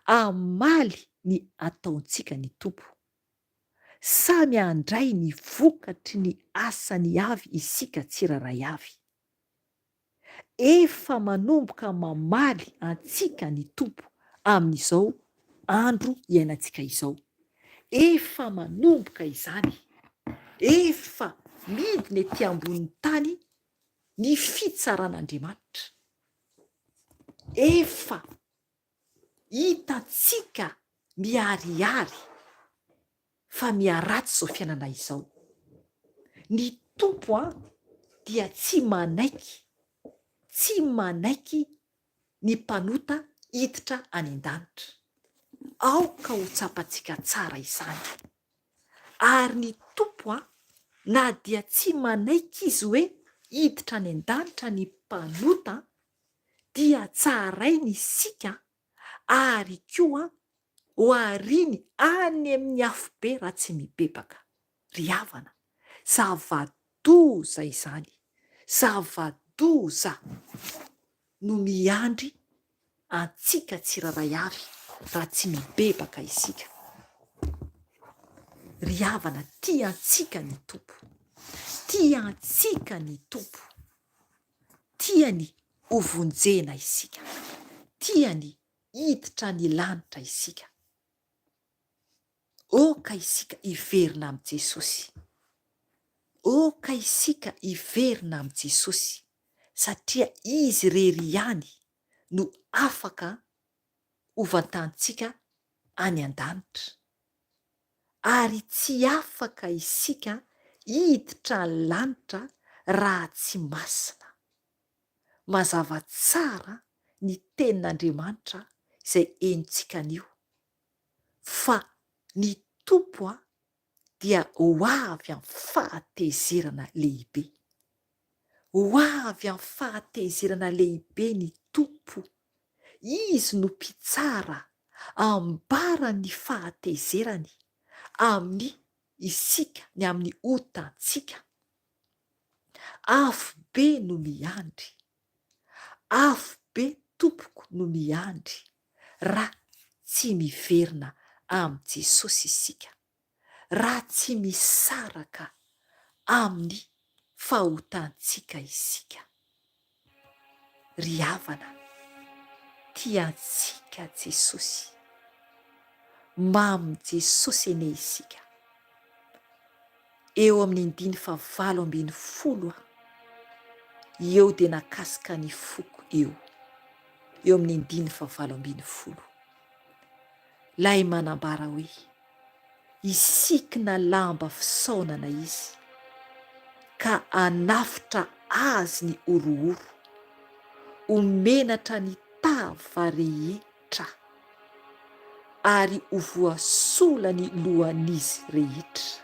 amaly ny ataontsika ny tompo. Samy handray ny vokatry ny asany avy isika tsiraray avy. Efa manomboka mamaly antsika ny tompo amin'izao andro iainantsika izao. Efa manomboka izany. Efa midina ety ambonin'ny tany ny fitsaran'Andriamanitra. Efa hitantsika miharihary fa miaratsy izao fiainana izao. Ny tompo dia tsy manaiky ny mpanota hiditra any an-danitra. Aoka ho tsapantsika tsara izany. Ary ny tompo na dia tsy manaiky izy hoe hiditra any an-danitra ny mpanota, dia tsarainy isika ary koa ho ariny any amin'ny afobe raha tsy mibebaka. Ry havana, zava-doza izany, zava-doza no miandry antsika tsiraray avy raha tsy mibebaka isika. Ry havana, tiantsika ny tompo, tiantsika ny tompo, tiany hovonjena isika, tiany hiditra ny lanitra isika. Oka isika hiverina amin'i Jesosy. Oka isika hiverina amin'i Jesosy, satria izy irery ihany no afaka hovantantsika any an-danitra. Ary tsy afaka isika hiditra ny lanitra raha tsy masina. Mazava tsara ny tenin'Andriamanitra izay henontsika anio, fa ny tompo dia ho avy amin'ny fahatezerana lehibe. Ho avy amin'ny fahatezerana lehibe ny tompo. Izy no mpitsara ambaran'ny fahatezerany amin'ny isika, ny amin'ny otantsika. afo be no miandry, afo be tompoko no miandry raha tsy miverina amin'i Jesosy isika, raha tsy misaraka amin'ny fahotantsika isika. Ry havana, tiantsika Jesosy, mamy Jesosy ene isika. Eo amin'ny 5:20 eo dia nakasika ny foko eo amin'ny 5:20 lay manambara hoe isikina lamba fisaonana izy ka anafitra azy ny orooro, omenatra ny tava rehetra ary ho voasola ny lohan'izy rehetra.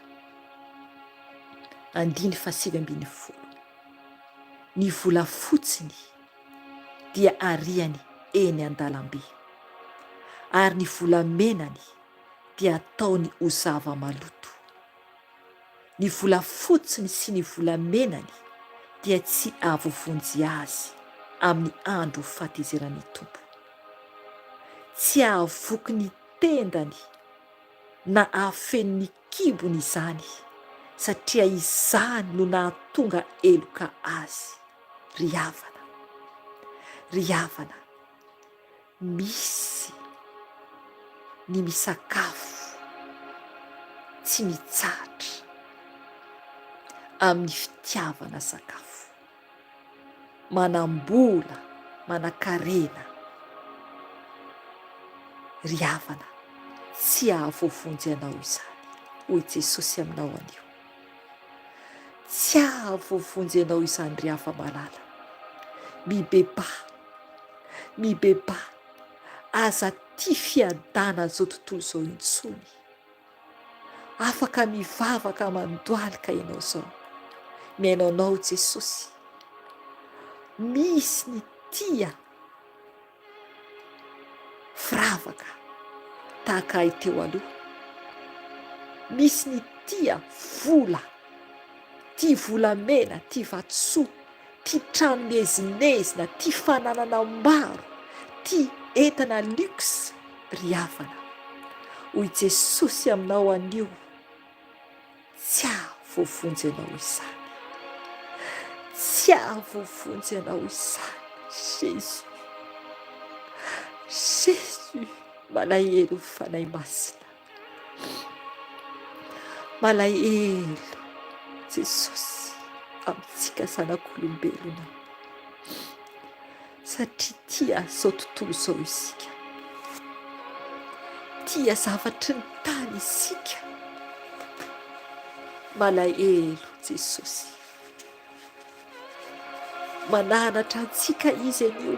7:20 ny volafotsiny dia ariany eny an-dalambe ary ny volamenany dia ataony ho zava-maloto. Ny volafotsiny sy ny volamenany dia tsy ahavovonjy azy amin'ny andro fahatezerany tompo, tsy ahavoky ny tendany na ahafeno ny kibony izany, satria izany no nahatonga eloka azy. Ry havana, misy ny misakafo tsy mitsahatra amin'ny fitiavana sakafo, manambola, manan-karena. Ry havana, tsy ahavoavonjy ianao izany, hoy Jesosy aminao anio. Tsy ahavoavonjy ianao izany ry hava-malala. Mibeba aza tia fiadana zao tontolo zao intsony. Afaka mivavaka mandoalika ianao zao, miainao anao Jesosy. Misy ny tia firavaka tahaka ahy teo aloha, misy ny tia vola, tia volamena, tia vatosoa, tia trano mezinezina, tia fananana maro, tia entana luxe. Ry havana, hoy Jesosy aminao anio, tsy ahavoavonjy ianao izany, tsy ahavoavonjy ianao izany. Jésus, malahelo Fanahy Masina, malahelo Jesosy amintsika zanak'olombelona, satria tia zao tontolo zao isika, tia zavatry ny tany isika. Malahelo Jesosy, mananatra antsika izy anio,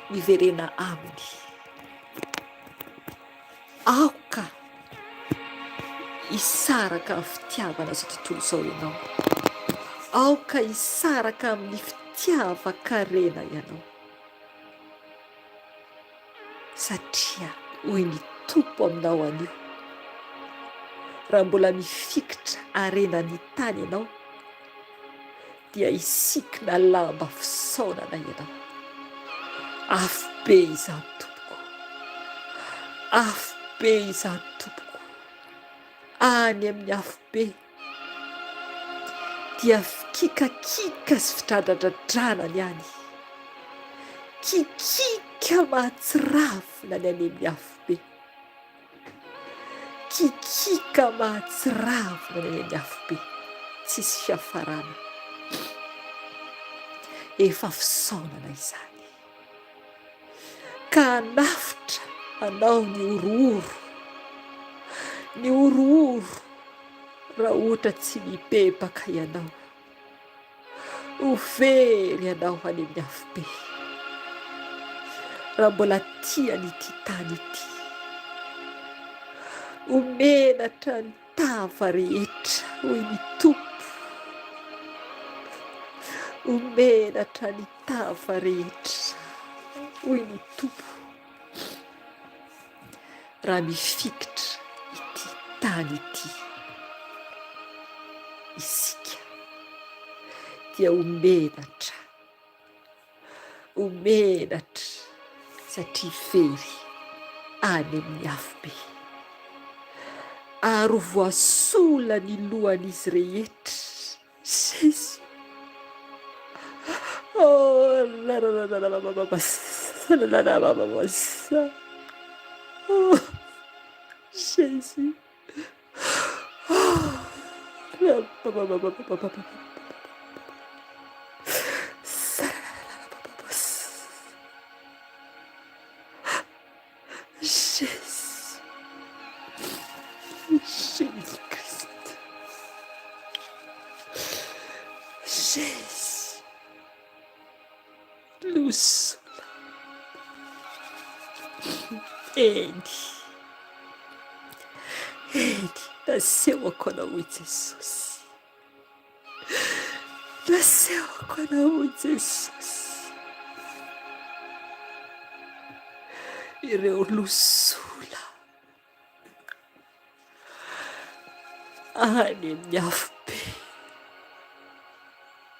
miverena aminy. Aoka hisaraka amin'ny fitiavana zao tontolo zao ianao, aoka hisaraka amin'ny fitiava-karena ianao, satria hoy ny tompo aminao anio, raha mbola mifikitra arenany tany ianao dia isikina lamba fisaonana ianao. Afo be izany tompoko, afo be izany tompoko, any amin'ny afo be dia kikakika sy fitradradradranany any, kikika mahatsiravina ny any amin'ny afo be, kikika mahatsiravina ny any amin'ny afo be, tsisy fiafarana. Efa fisaonana izany, ka anafitra anao ny orooro, ny orooro. Raha ohatra tsy mibebaka ianao, ho very ianao any amin'ny afo be. Raha mbola tia nyity tany ity, omenatra ny tava rehetra, hoy ny tompo, omenatra ny tava rehetra, hoy ny tompo. Raha mifikitra ity tany ity, isika dia omenatra satria fery any amin'ny afobe ary voasola ny lohan'izy rehetra. Jésus, oh Jésus, Jésus Christ, Jésus, losola eny nasehoko anao Jesosy, nasehoko anao Jesosy, ireo losola any amin'ny afobe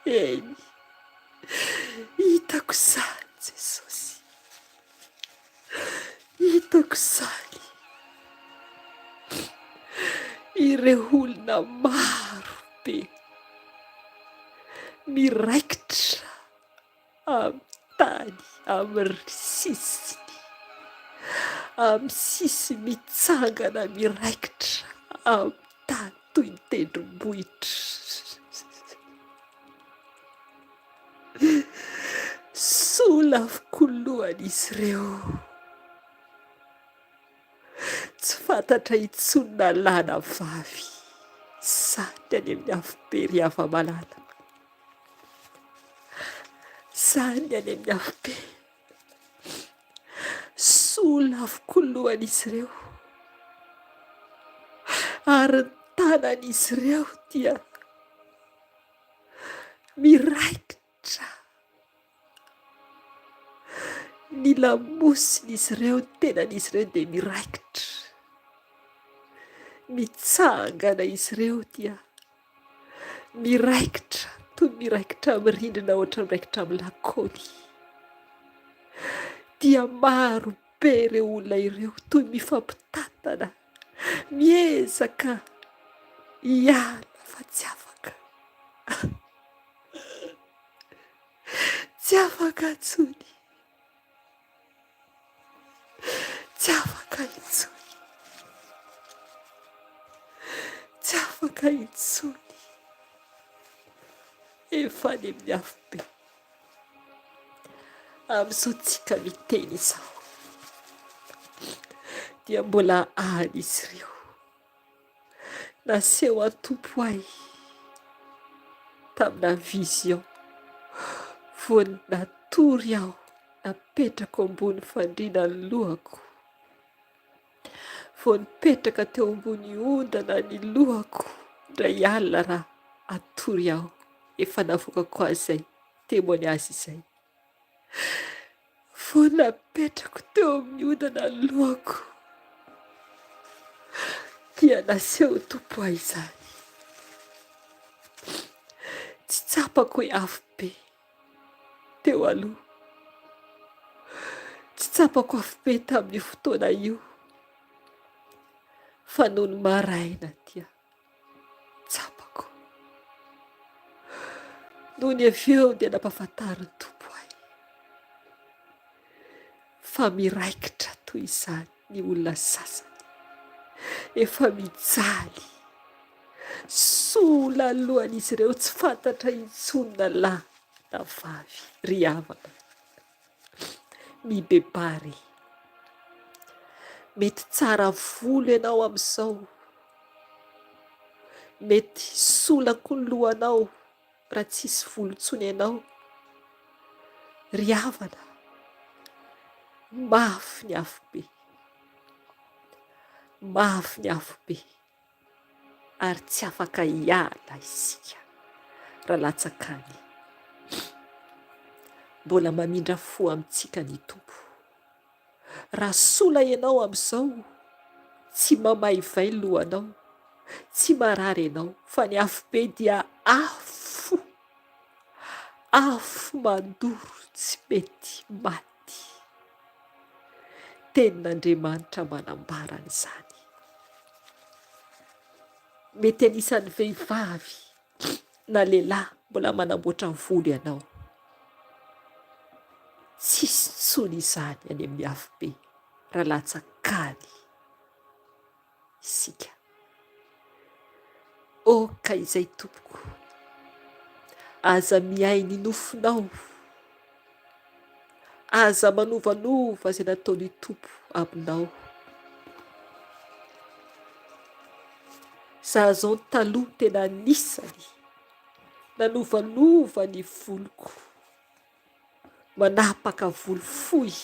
eny hitako izany Jesosy, hitako izany ireo olona maro be miraikitra amin'ny tany, amin'ny sisiny, amin'ny sisiny mitsangana miraikitra amin'ny tany toy ny tendrombohitra. Sola avokoa lohan'izy ireo, tsy fantatra intsony lana vavy zany any amin'ny afobe ry hava-malala, zany any amin'ny afobe. Sola avokoa lohan'izy ireo ary ny tanan'izy ireo dia miraikitra, ny lamosin'izy ireo, ny tenan'izy ireo dia miraikitra, mitsangana izy ireo dia miraikitra, toy miraikitra amin'ny rindrina ohatra miraikitra amin'ny lakôly. Dia maro be ireo olona ireo toy mifampitantana, miezaka hiala fa tsy afaka, tsy afaka intsony, tsy afaka intsony, tsy afaka intsony. Efa any amin'ny afobe amin'izao tsika miteny izao dia mbola any izy ireo. Naseho an-tompo ahy tamina vision vao natory aho napetraka ambony fandriana ny lohako, vao nipetraka teo ambony ondana ny lohako, ndray alina raha atory aho, efa navokako azay témoignage izay. Vao napetrako teo amin'ny ondana ny lohako dia naseho tompo ahy izany. Tsy tsapako hoe afobe teo aloha, tsy tsapako afobe tamin'ny fotoana io, fa noho ny maraina dia tsapako. Noho ny avy eo dia nampafantary ny tompo ahy fa miraikitra toy izany ny olona sasany, efa mijaly, sola lohan'izy ireo, tsy fantatra intsony na lahy na vavy ry havana. Mibebary, mety tsara volo ianao amin'izao, mety sola koa ny lohanao raha tsisy volo intsony ianao. Ry havana, mafy ny afobe, mafy ny afobe, ary tsy afaka hiala isika raha latsakany. Mbola mamindra fo amintsika ny tompo. Raha sola ianao amin'izao, tsy mamaivay lohanao, tsy marary ianao fa ny afo be dia afo mandoro tsy mety maty. Tenin'Andriamanitra manambara an'izany. Mety anisan'ny vehivavy na lehilahy mbola manamboatra volo ianao, tsisy ntsony izany any amin'ny afo be raha latsakany isika. Oka izay tompoko, aza miay ny nofinao, aza manovanova izay nataony tompo aminao. Za zao ny taloha tena anisany nanovanova ny voloko, manapaka volo fohy,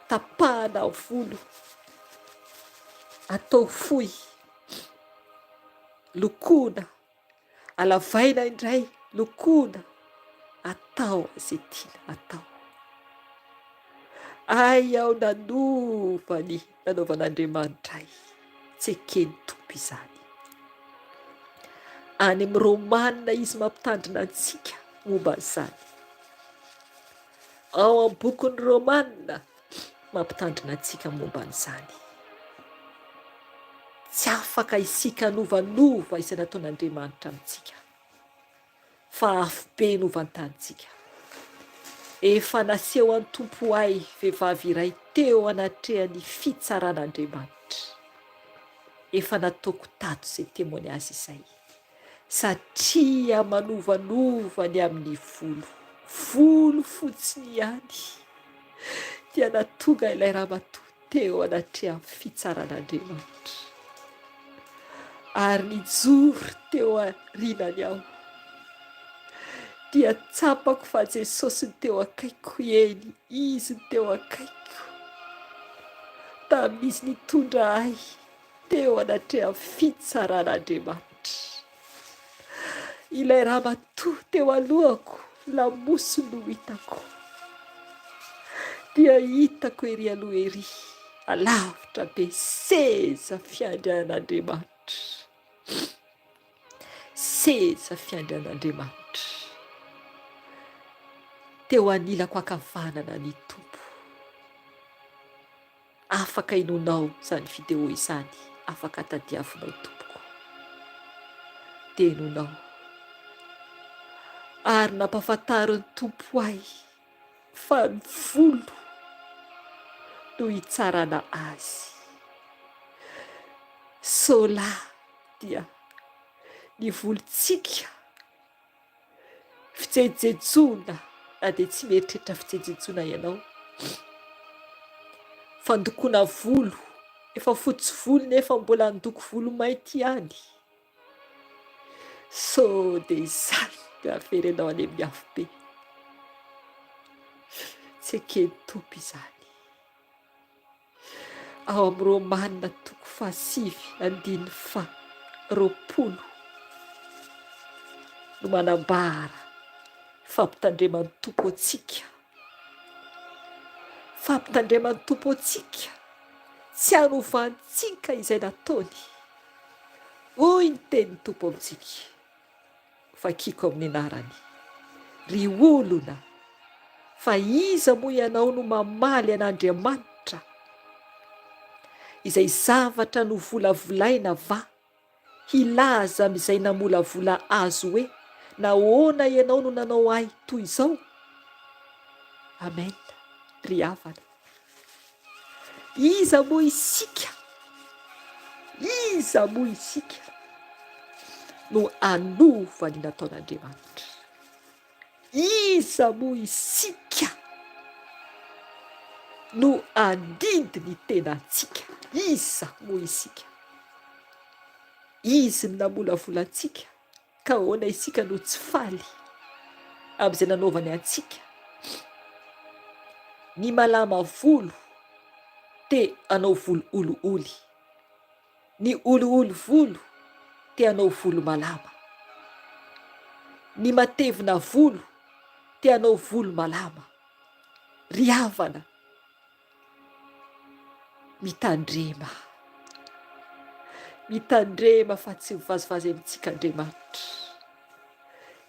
tapahana volo atao fohy, lokoina, alavaina indray, lokoina, atao izay tiana atao. Ay aho nanaovan'Andriamanitra ahy, tsy ekeny tompo izany. Any amin'ny Romanina izy mampitandrina antsika momba an'izany. Ao amin'ny bokin'ny Romanina mampitandrina antsika momba an'izany. Tsy afaka isika novanova izay nataon'Andriamanitra amintsika, fa afo be novantantsika. Efa naseho an'ny tompo ahy vehivavy iray teo anatrehan'ny fitsaran'Andriamanitra. Efa nataoko tato izay témoignage izay, satria manovanova ny amin'ny volo fotsiny ihany dia natonga ilay ramatoa teo anatrehan'ny fitsaran'Andriamanitra. Ary nijoro teo arinany aho, dia tsapako fa Jesosy ny teo akaiko, eny izy ny teo akaiko, tamin'izy nitondra ahy teo anatrehan'ny fitsaran'Andriamanitra. Ilay ramatoa teo alohako, lamosiny no hitako, dia hitako ery aloha ery, alavitra be, seza fiandrian'Andriamanitra, seza fiandrian'Andriamanitra. Teo anilako ankavanana ny tompo. Afaka inonao izany video izany, afaka tadiavinao tompoko, dia inonao. Ary nampahafantariny tompo ahy fa ny volo no hitsarana azy. Sola dia ny volontsika fijejejona, na dia tsy mieritreritra fijejejona ianao, fandokoana volo, efa fotsy volo nefa mbola handoko volo mainty ihany. So dia izany dia aferenao any amin'ny afo be. Tsy ekeny tompo izany. Ao amin'ny Romanina 7:20 no manambara fampitandreman'ny tompo antsika. Fampitandreman'ny tompo antsika, tsy hanovantsika izay nataony. Hoy ny tenin'ny tompo amintsika, vakiko amin'ny anarany, ry olona, fa iza moa ianao no mamaly an'Andriamanitra, izay zavatra no volavolaina va hilaza amin'izay namolavola azo hoe nahoana ianao no nanao ahy toy izao. Amen. Ry havana, iza moa isika no anova ny nataon'Andriamanitra? Iza moa isika no andidy ny tenantsika? Iza moa isika? Izy ny namolavolatsika, ka ahoana isika no tsy faly amin'izay nanaovany antsika? Ny malama volo te hanao volo olioly, ny olioly volo te hanao volo malama, ny matevina volo te hanao volo malama. Ry havana, mitandrema, mitandrema fa tsy mivazivazy amintsika Andriamanitra,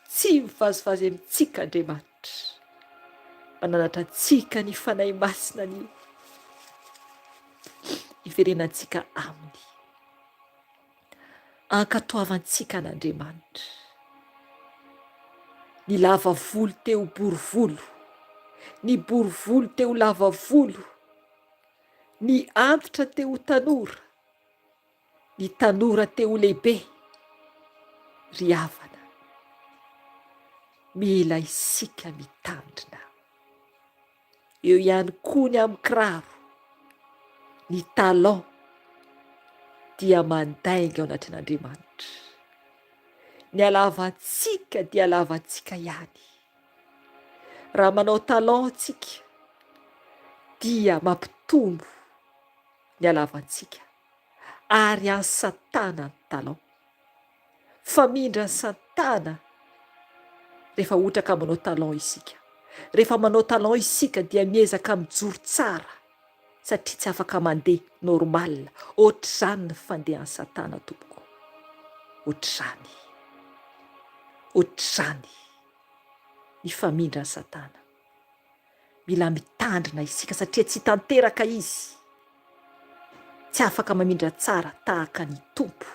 tsy mivazivazy amintsika Andriamanitra, mananatra antsika ny fanahy masina ny iverenantsika aminy, ankatoavantsika n'Andriamanitra. Ny lava volo teo bory-volo, ny bory-volo teo lava volo, ny antitra teo tanora, ny tanora teo lehibe. Ry havana, mila isika mitandrina. Eo ihany koa ny amin'ny kiraro, ny talon dia mandainga ao anatin'Andriamanitra. Ny halavantsika dia halavantsika ihany. Raha manao talon tsika dia mampitombo ny halavantsika, ary any Satana ny talon. Famindra ny Satana rehefa ohatra ka manao talon isika. Rehefa manao talon isika dia miezaka mijoro tsara, satria tsy afaka mandeha normal. Ohatr'izany ny fandehan'ny Satana tompoko. Ohatr'izany, ohatr'izany ny famindra ny Satana. Mila mitandrina isika satria tsy tanteraka izy, tsy afaka mamindra tsara tahaka ny tompo.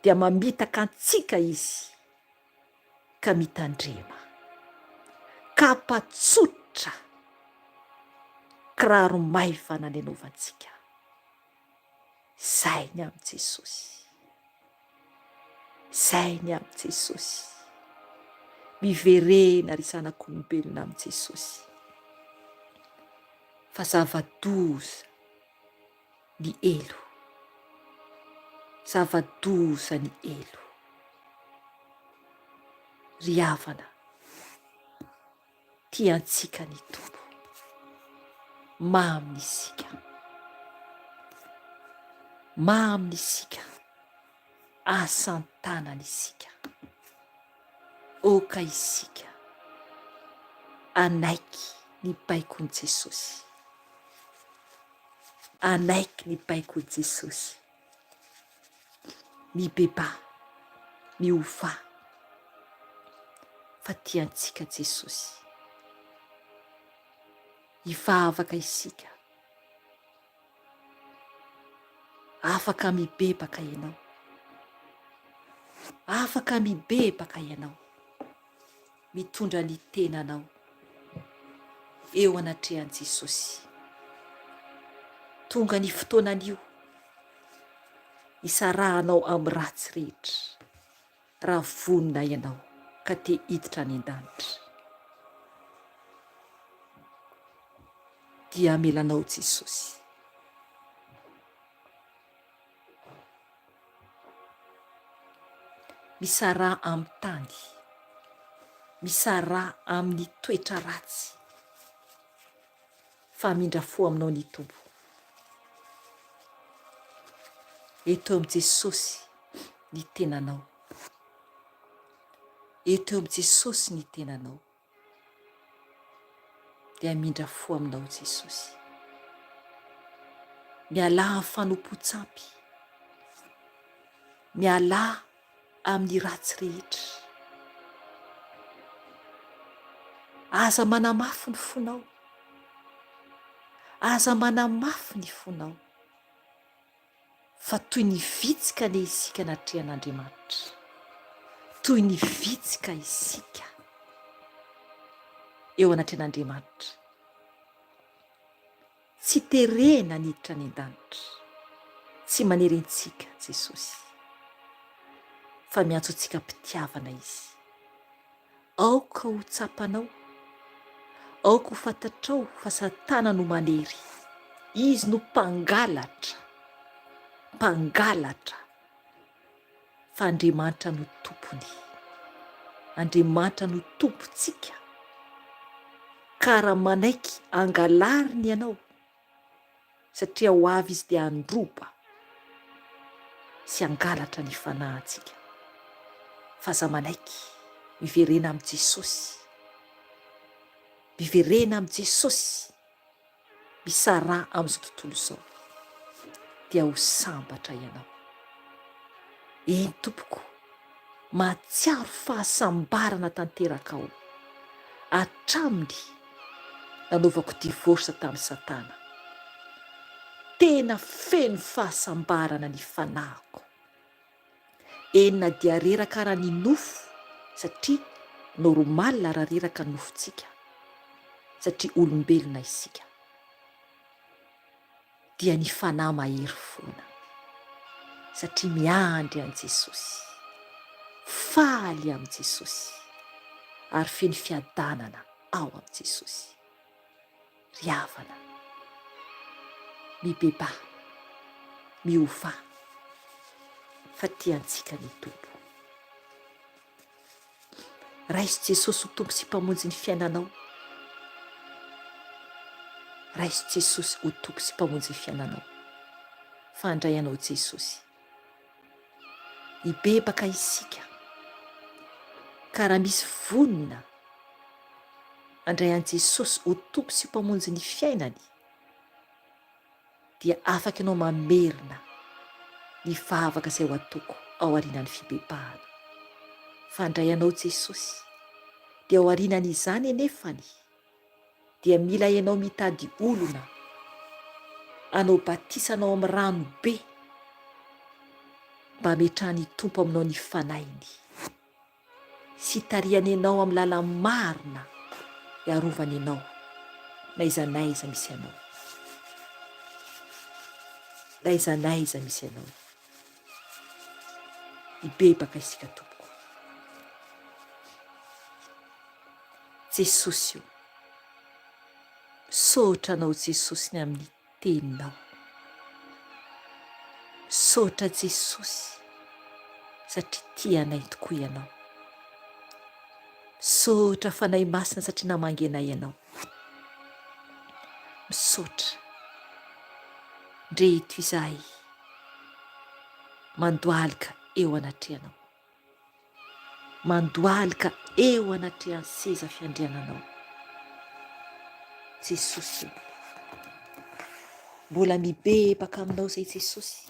Dia mamitaka antsika izy ka mitandrema, kapa tsotra, kiraro maivana ny anaovantsika. Zay ny amin'ny Jesosy, zay ny amin'ny Jesosy. Miverena ry zanak'olombelona amin'ny Jesosy. Fa zava-doza ny elo, zava-doza ny elo. Ry havana, tiantsika ny tompo, maminy isika, maminy isika, asan-tanany isika. Oka isika anaiky ny baikon' Jesosy, anaiky ny baikon' Jesosy, mibeba, miova, fa tiantsika Jesosy. Hivavaka isika, afaka mibebaka ianao, afaka mibebaka ianao, mitondra ny tenanao eo anatrehan'i Jesosy. Tonga ny fotoanan'io isarahanao amin'ny ratsy rehetra, raha vonona ianao ka te hiditra any an-danitra. Dia amelanao Jesosy. Misara amin'ny tany, misara amin'ny toetra ratsy, fa mindra fo aminao ny tompo. Eto amin'ny Jesosy ny tenanao, eto amin'ny Jesosy ny tenanao. Dia mindra fo aminao Jesosy. Miala amin'ny fanompo-tsampy, miala amin'ny ratsy rehetra. Aza manamafy ny fonao, aza manamafy ny fonao, fa toy ny vitsika ne isika anatrehan'Andriamanitra, toy ny vitsika isika eo anatrehan'Andriamanitra. Tsy terena niditra ny an-danitra, tsy manerentsika Jesosy, fa miantso antsika mpitiavana izy. Aoka ho tsapanao, aoka ho fantatrao fa Satana no manery. Izy no mpangalatra, mpangalatra, fa Andriamanitra no tompony. Andriamanitra no tompontsika, ka raha manaiky angalariny ianao, satria ho avy izy dia androba sy angalatra ny fanahintsika. Fa za manaiky miverena amin'ny Jesosy, miverena amin'ny Jesosy, misara amin'izao tontolo izao, dia ho sambatra ianao. Eny tompoko, mahatsiaro fahasambarana tanteraka ao atraminy nanaovako divorsa tamin'ny Satana. Tena feno fahasambarana ny fanahiko. Enina dia reraka raha ny nofo, satria normaly raha reraka nofontsika, satria olombelona isika. Dia ny fanahy mahery foana, satria miandry an' Jesosy, faly amin'i Jesosy, ary feno fiadanana ao amin'i Jesosy. Ry havana, mibebà, miovà, fa tiantsika ny tompo. Raiso Jesosy ho tompo sy mpamonjy ny fiainanao. Raiso Jesosy ho tompo sy mpamonjy ny fiainanao. Fandray anao Jesosy. Hibebaka isika, ka raha misy vonina andray an' Jesosy ho tompo sy mpamonjy ny fiainany, dia afaka ianao mamerina ny vavaka izay ho atoko ao aorianan'ny fibebahana. Fandray anao Jesosy, dia ao aorianan'izany anefany dia mila ianao mitady olona anao batisanao amin'ny rano be mba hametrahany tompo aminao ny fanainy sy tarihany ianao amin'ny lala marina iarovany ianao na iza naiza misy ianao, na iza naiza misy ianao. Hibebaka isika tompoko. Jesosy io, misaotra anao Jesosy ny amin'ny teninao. Misaotra Jesosy satria tianay tokoa ianao. Misaotra Fanahy Masina satria namangy anay ianao. Misaotra ndreto izahay mandoalika eo anatrehanao, mandoalika eo anatrehan'ny seza fiandriananao. Jesosy, mbola mibebaka aminao izay Jesosy,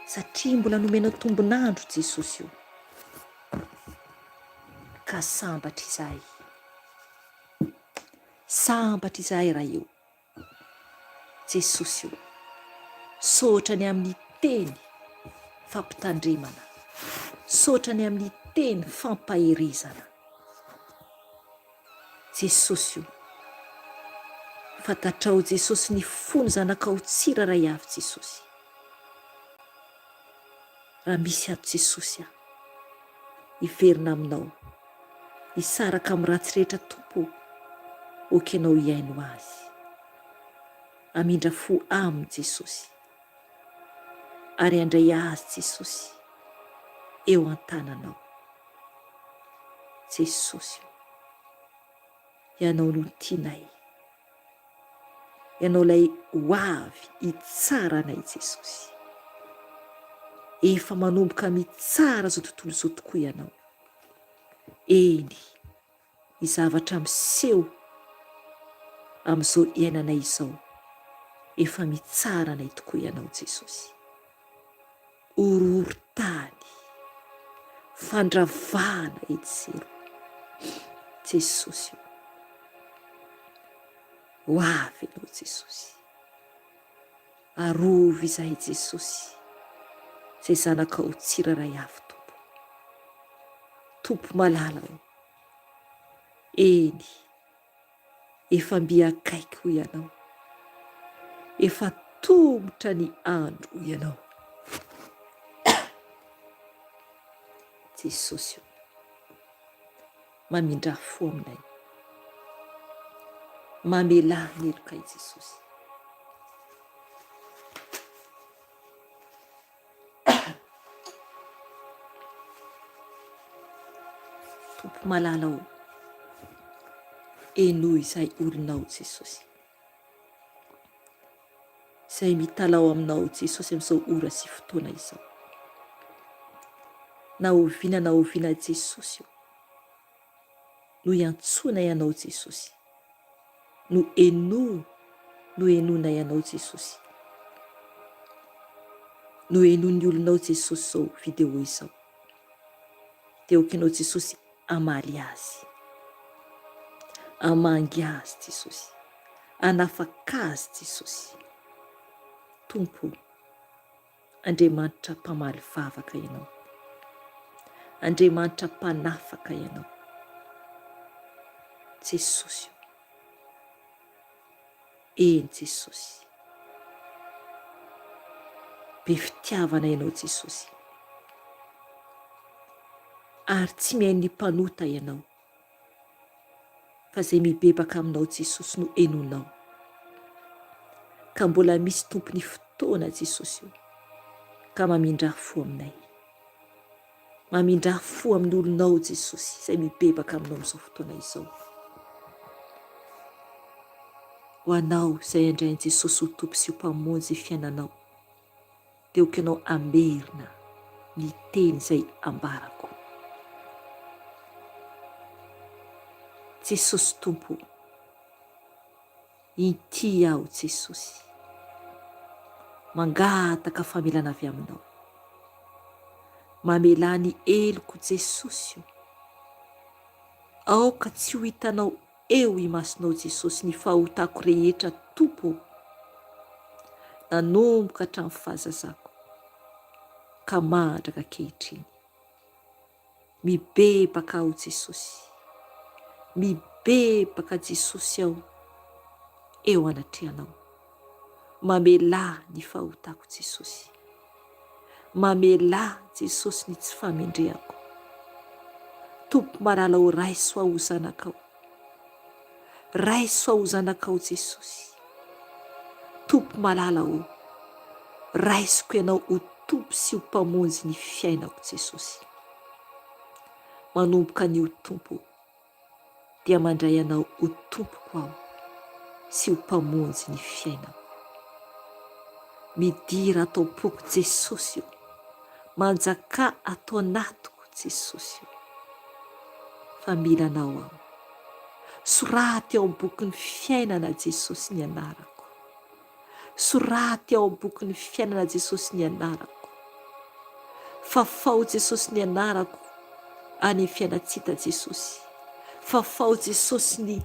satria mbola nomenao tombonandro Jesosy io, ka sambatra izahay, sambatra izahay raha io Jesosy io. Saotra ny amin'ny teny fampitandremana, saotra ny amin'ny teny fampaherezana Jesosy io. Fantatrao Jesosy ny fony zanakao tsiraray avy Jesosy. Raha misy ato Jesosy hiverina aminao, hisaraka amin'ny ratsy rehetra tompo, okenao hiaino azy. Amindra fo aminy Jesosy, ary andray azy Jesosy eo an-tananao. Jesosy, ianao no tianay, ianao lay ho avy hitsara anay Jesosy. Efa manomboka mitsara zao tontolo zao tokoa ianao. Eny, ny zavatra miseho amin'izao iainanay izao, efa mitsara anay tokoa ianao Jesosy. Horohoro-tany, fandravana etsero Jesosy. Ho avy ianao Jesosy, arovy izahay Jesosy, izay zanakao tsiraray avy tompo. Tompo malala ao, eny, efa mbiakaiky ho ianao, efa tongotra ny andro ho ianao. Jesosy, mamindra fo aminay, mamelà ny elokay Jesosy. Tompo malala ao, eno izay olonao Jesosy, izay mitalao aminao Jesosy amin'izao ora sy fotoana izao. Na oviana Jesosy, no iantsona ianao Jesosy, no enona ianao Jesosy, no henon'ny olonao Jesosy zao video izao. Dia okinao Jesosy amaly azy, amangy azy Jesosy, anafaka azy Jesosy. Tompo, Andriamanitra mpamaly vavaka ianao, Andriamanitra mpanafaka ianao Jesosy. Eny Jesosy, be fitiavana ianao Jesosy, ary tsy mihaino ny mpanota ianao, fa izay mibebaka aminao Jesosy no henonao. Ka mbola misy tompony fotoana Jesosy io, ka mamindra fo aminay, mamindra fo amin'ny olonao Jesosy izay mibebaka aminao amin'izao fotoana izao. Ho anao izay andrain'i Jesosy ho tompo sy ho mpamonjy fiainanao, dia okinao amerina ny teny izay ambarako. Jesosy Tompo, inty aho Jesosy, mangataka famelana avy aminao, mamela ny eloko Jesosy io, aoka tsy ho hitanao eo imasonao Jesosy ny fahotako rehetra Tompo, nanomboka hatramin'ny fahazazako ka mandraka ankehitriny. Mibebaka aho Jesosy, mibebaka Jesosy aho eo anatrehanao, mamela ny fahotako Jesosy, mamela Jesosy ny tsy famendrehako. Tompo marala ho raiso aho ho zanakao, raiso aho ho zanakao Jesosy. Tompo malala ho raisiko ianao ho tompo sy ho mpamonjy ny fiainako Jesosy. Manomboka an'io Tompo dia mandray anao ho tompoko aho sy ho mpamonjy ny fiainako. Midira atao poko Jesosy io, manjaka atao anatiko Jesosy io, fa mila anao aho. Soraty ao am-bokin'ny fiainana Jesosy ny anarako, soraty ao am-bokin'ny fiainana Jesosy ny anarako. Fafao Jesosy ny anarako any fiainatsita Jesosy, fafao Jesosy ny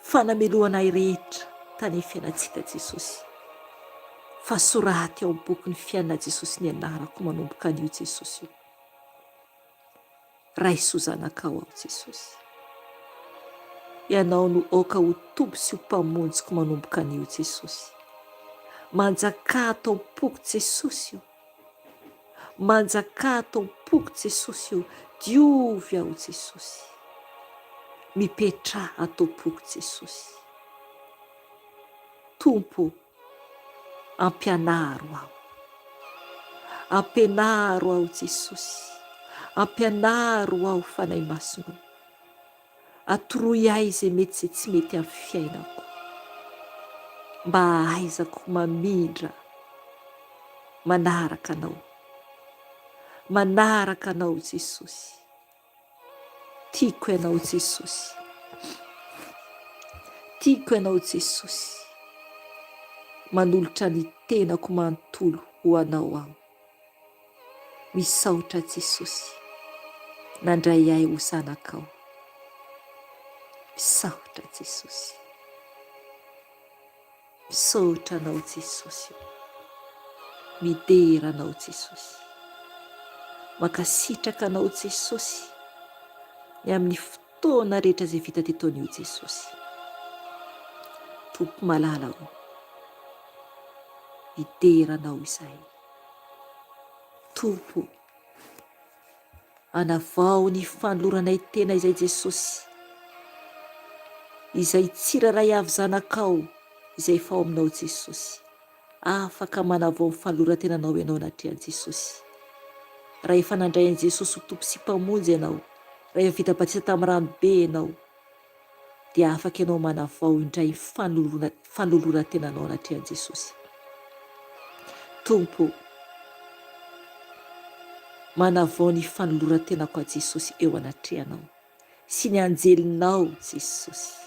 fanameloanay rehetra tany fiainatsita Jesosy. Fa soraty ao am-bokin'ny fiainana Jesosy ny anarako manomboka an'io Jesosy io. Raiso zanakao aho Jesosy, ianao no aoka ho tompo sy ho mpamonjiko manomboka an'io Jesosy. Manjaka atao poko Jesosy io, manjaka atao poko Jesosy io, diovy aho Jesosy, mipetra atao poko Jesosy. Tompo, ampianaro aho, ampianaro aho Jesosy, ampianaro aho Fanahy Masina, atoroy ahy izay mety izay tsy mety amin'ny fiainako, mba ahaizako mamindra manaraka anao, manaraka anao Jesosy. Tiako ianao Jesosy, tiako ianao Jesosy, manolotra ny tenako manontolo ho anao aho. Misaotra Jesosy, nandray ahy ho zanakao. Misaotra Jesosy, misaotra anao Jesosy, midera anao Jesosy, makasitraka anao Jesosy ny amin'ny fotoana rehetra izay vita teto an'io Jesosy. Tompo malala ho, midera anao izahay. Tompo, anavao ny fanoloranay tena izay Jesosy, izay tsiraray avy zanakao izay efa ao aminao Jesosy, afaka manavao ny fanoloran-tenanao ianao anatrehan Jesosy. Raha efa nandray an'i Jesosy ho tompo sy mpamonjy ianao, raha efa vita batisa tamin'ny ranobe ianao, dia afaka ianao manavao indray fanoloran-tenanao anatrehan Jesosy. Tompo, manavao ny fanoloran-tenako a Jesosy eo anatrehanao sy ny anjelinao Jesosy.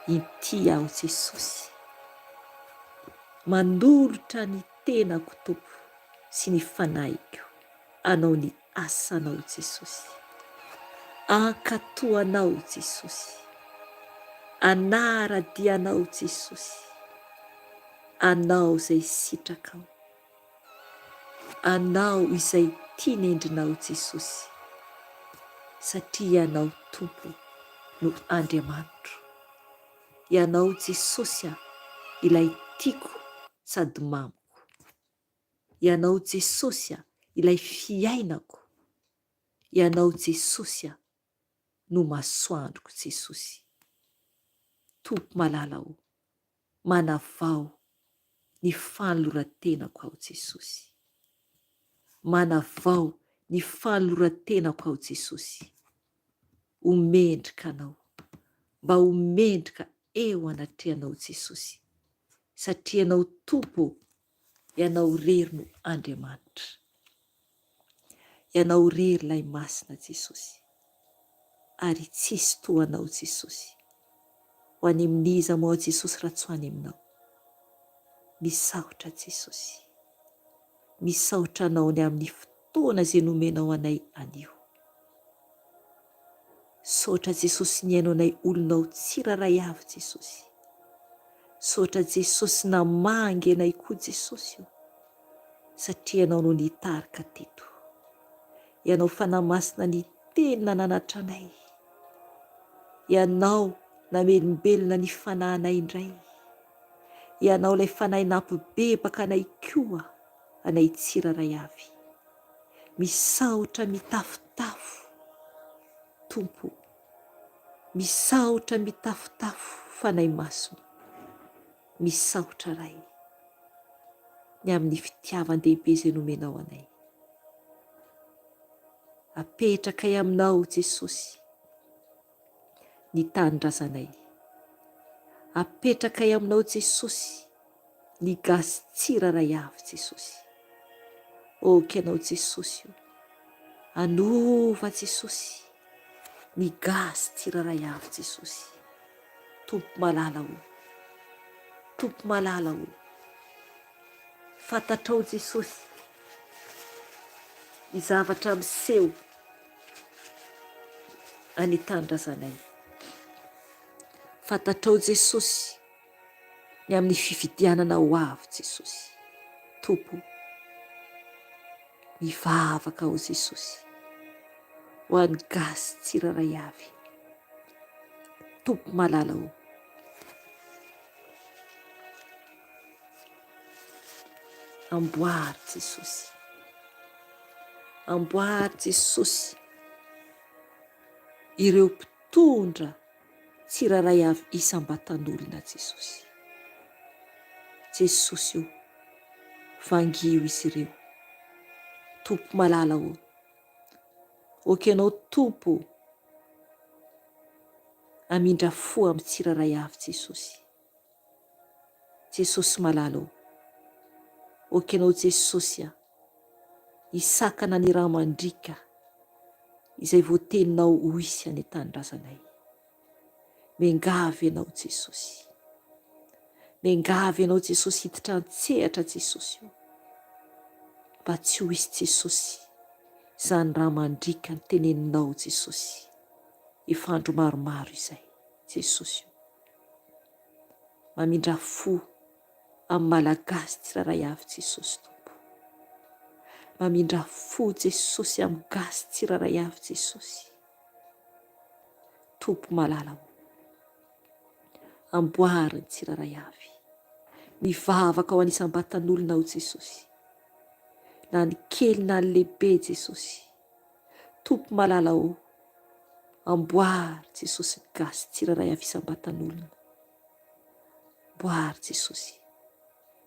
Inty aho Jesosy, manolotra ny tenako Tompo sy ny fanahiko anao ny asanao Jesosy. Ankatoanao Jesosy, anara-dianao Jesosy, anao izay sitrakao, anao izay tian'endrinao Jesosy, satria ianao Tompo no Andriamanitro. Ianao Jesosy ilay tiako sady mamiko. Ianao Jesosy ilay fiainako. Ianao Jesosy no masoandroko Jesosy. Tompo malalao, manavao ny fanoloran-tenako ao Jesosy. Manavao ny fanoloran-tenako ao Jesosy. Omendrika anao, mba omendrika eo anatrehanao Jesosy, satria ianao Tompo, ianao rery no Andriamanitra. Ianao rery ilay masina Jesosy, ary tsisy toanao Jesosy. Ho any amin'iza moa Jesosy raha tsy ho any aminao. Misaotra Jesosy, misaotra anao ny amin'ny fotoana izay nomenao anay anio. Saotra Jesosy ny hainao anay olonao tsiraray avy Jesosy. Saotra Jesosy namangy anay koa Jesosy io, satria ianao no nitarika teto. Ianao fanamasina ny teny nananatra anay. Ianao namelombelona ny fanahinay indray. Ianao ilay fanahy nampibebaka anay koa, anay tsiraray avy. Misaotra mitafotafo Tompo, misaotra mitafotafo fanahy masina. Misaotra ray ny amin'ny fitiavan-dehibe izay nomenao anay. Apetraka aminao Jesosy ny tanindrazanay. Apetraka aminao Jesosy ny gasy tsiraray avy Jesosy. Oka ianao Jesosy io, anova Jesosy ny gasy tsiraray avy Jesosy. Tompo malala o, Tompo malala o. Fantatrao Jesosy ny zavatra miseho any tanindrazanay. Fantatrao Jesosy ny amin'ny fifidianana ho avy Jesosy. Tompo, mivavaka ho Jesosy ho an'ny gasy tsiraray avy. Tompo malala o. Amboary Jesosy, amboary Jesosy ireo mpitondra tsiraray avy isam-batan'olona Jesosy. Jesosy io, vangio izy ireo. Tompo malala o. Oka ianao Tompo amindra fo amin'ny tsiraray avy Jesosy. Jesosy malala o. Oka ianao Jesosy hisakana ny raha mandrika izay voateninao ho hisy any tanindrazanay. Mengavy ianao Jesosy, mengavy ianao Jesosy hiditra an-tsehatra Jesosy io, mba tsy ho hisy Jesosy izany raha mandrika ny teneninao Jesosy efa andro maromaro izay Jesosy io. Mamindra fo amin'ny malagasy tsiraray avy Jesosy Tompo. Mamindra fo Jesosy amin'ny gasy tsiraray avy Jesosy. Tompo malala o. Amboary ny tsiraray avy. Mivavaka ho anisam-batan'olona ao Jesosy. Na ny kely na ny lehibe Jesosy. Tompo malala o. Amboary Jesosy ny gasy tsiraray avy isam-batan'olona. Amboary Jesosy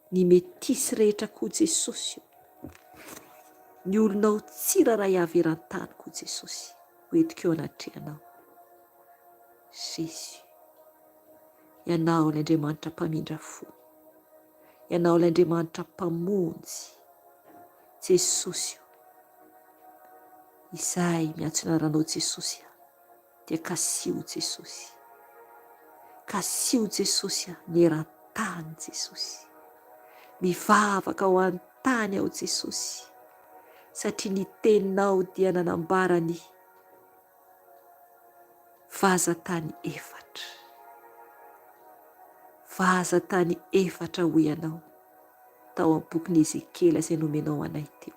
ny metisy rehetra koa Jesosy io. Ny olonao tsiraray avy eran-tany koa Jesosy hoentiko eo anatrehanao. Jésus, ianao l'Andriamanitra mpamindra fo, ianao l'Andriamanitra mpamonjy Jesosy io. Izay miantsona ranao Jesosy dia kasio Jesosy, kasio Jesosy ny eran-tany Jesosy, mivavaka ho an-tany aho Jesosy, satria ny teninao dia nanambarany vazatany efatra, vazatany efatra ho ianao tao amin'ny bokin'i Ezekela izay nomenao anay teo.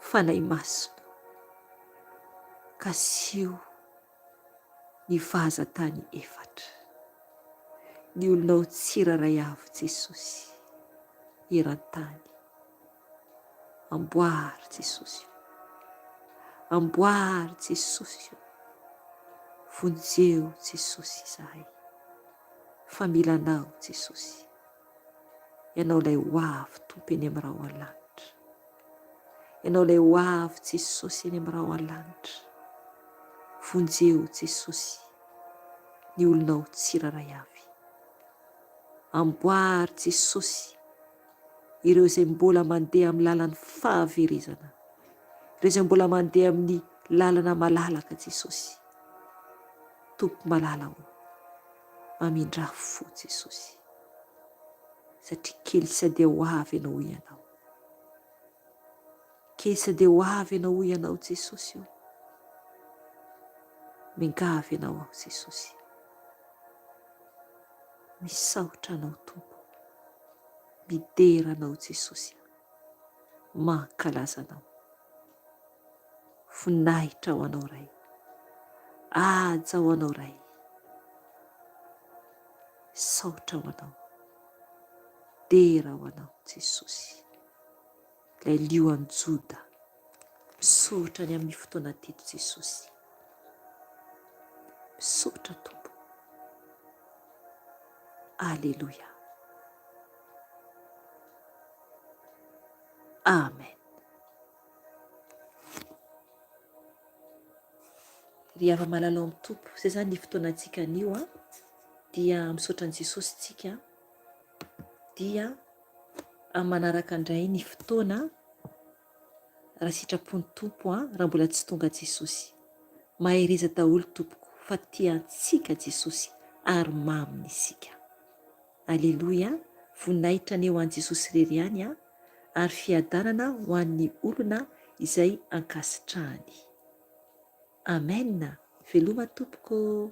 Fanahy masina, kasio ny vazatany efatra, ny olonao tsiraray avy Jesosy eran-tany. Amboary Jesosy, amboary Jesosy, vonjeo Jesosy izahay, fa mila anao Jesosy, ianao ilay ho avy tompo eny amin'ny raha ao an-lanitra, ianao ilay ho avy Jesosy eny amin'ny raha ao an-lanitra. Vonjeo Jesosy ny olonao tsiraray avy, amboary Jesosy ireo izay mbola mandeha amin'ny lalany fahaverezana, ireo izay mbola mandeha amin'ny lalana malalaka Jesosy. Tompo malala ho, mamindra fo Jesosy, satria kely sady ho avy ianao ianao, kely sady ho avy ianao ianao Jesosy io. Mingavy ianao aho Jesosy, misaotra anao Tompo, midera anao Jesosy, mankalaza anao. Voninahitra ho anao ray, aja ho anao ray, saotra ho anao, dera ho anao Jesosy. Ilay lioan'i Joda misaotra ny amin'ny fotoana teto Jesosy, misaotra Tompo. Alleluia. Amen. Ry afa-malalao amin'ny Tompo, izay zany ny fotoanantsika anio dia misaotra an'i Jesosy tsika, dia amin'ny manaraka indray ny fotoana raha sitrapon'ny Tompo raha mbola tsy tonga Jesosy. Maheriza daholo Tompoko fa tiantsika Jesosy ary maminy isika. Alleluia. Voninahitra ny eo an'i Jesosy irery ihany ary fiadanana ho an'ny olona izay ankasitrahany. Amen. Veloma Tompoko.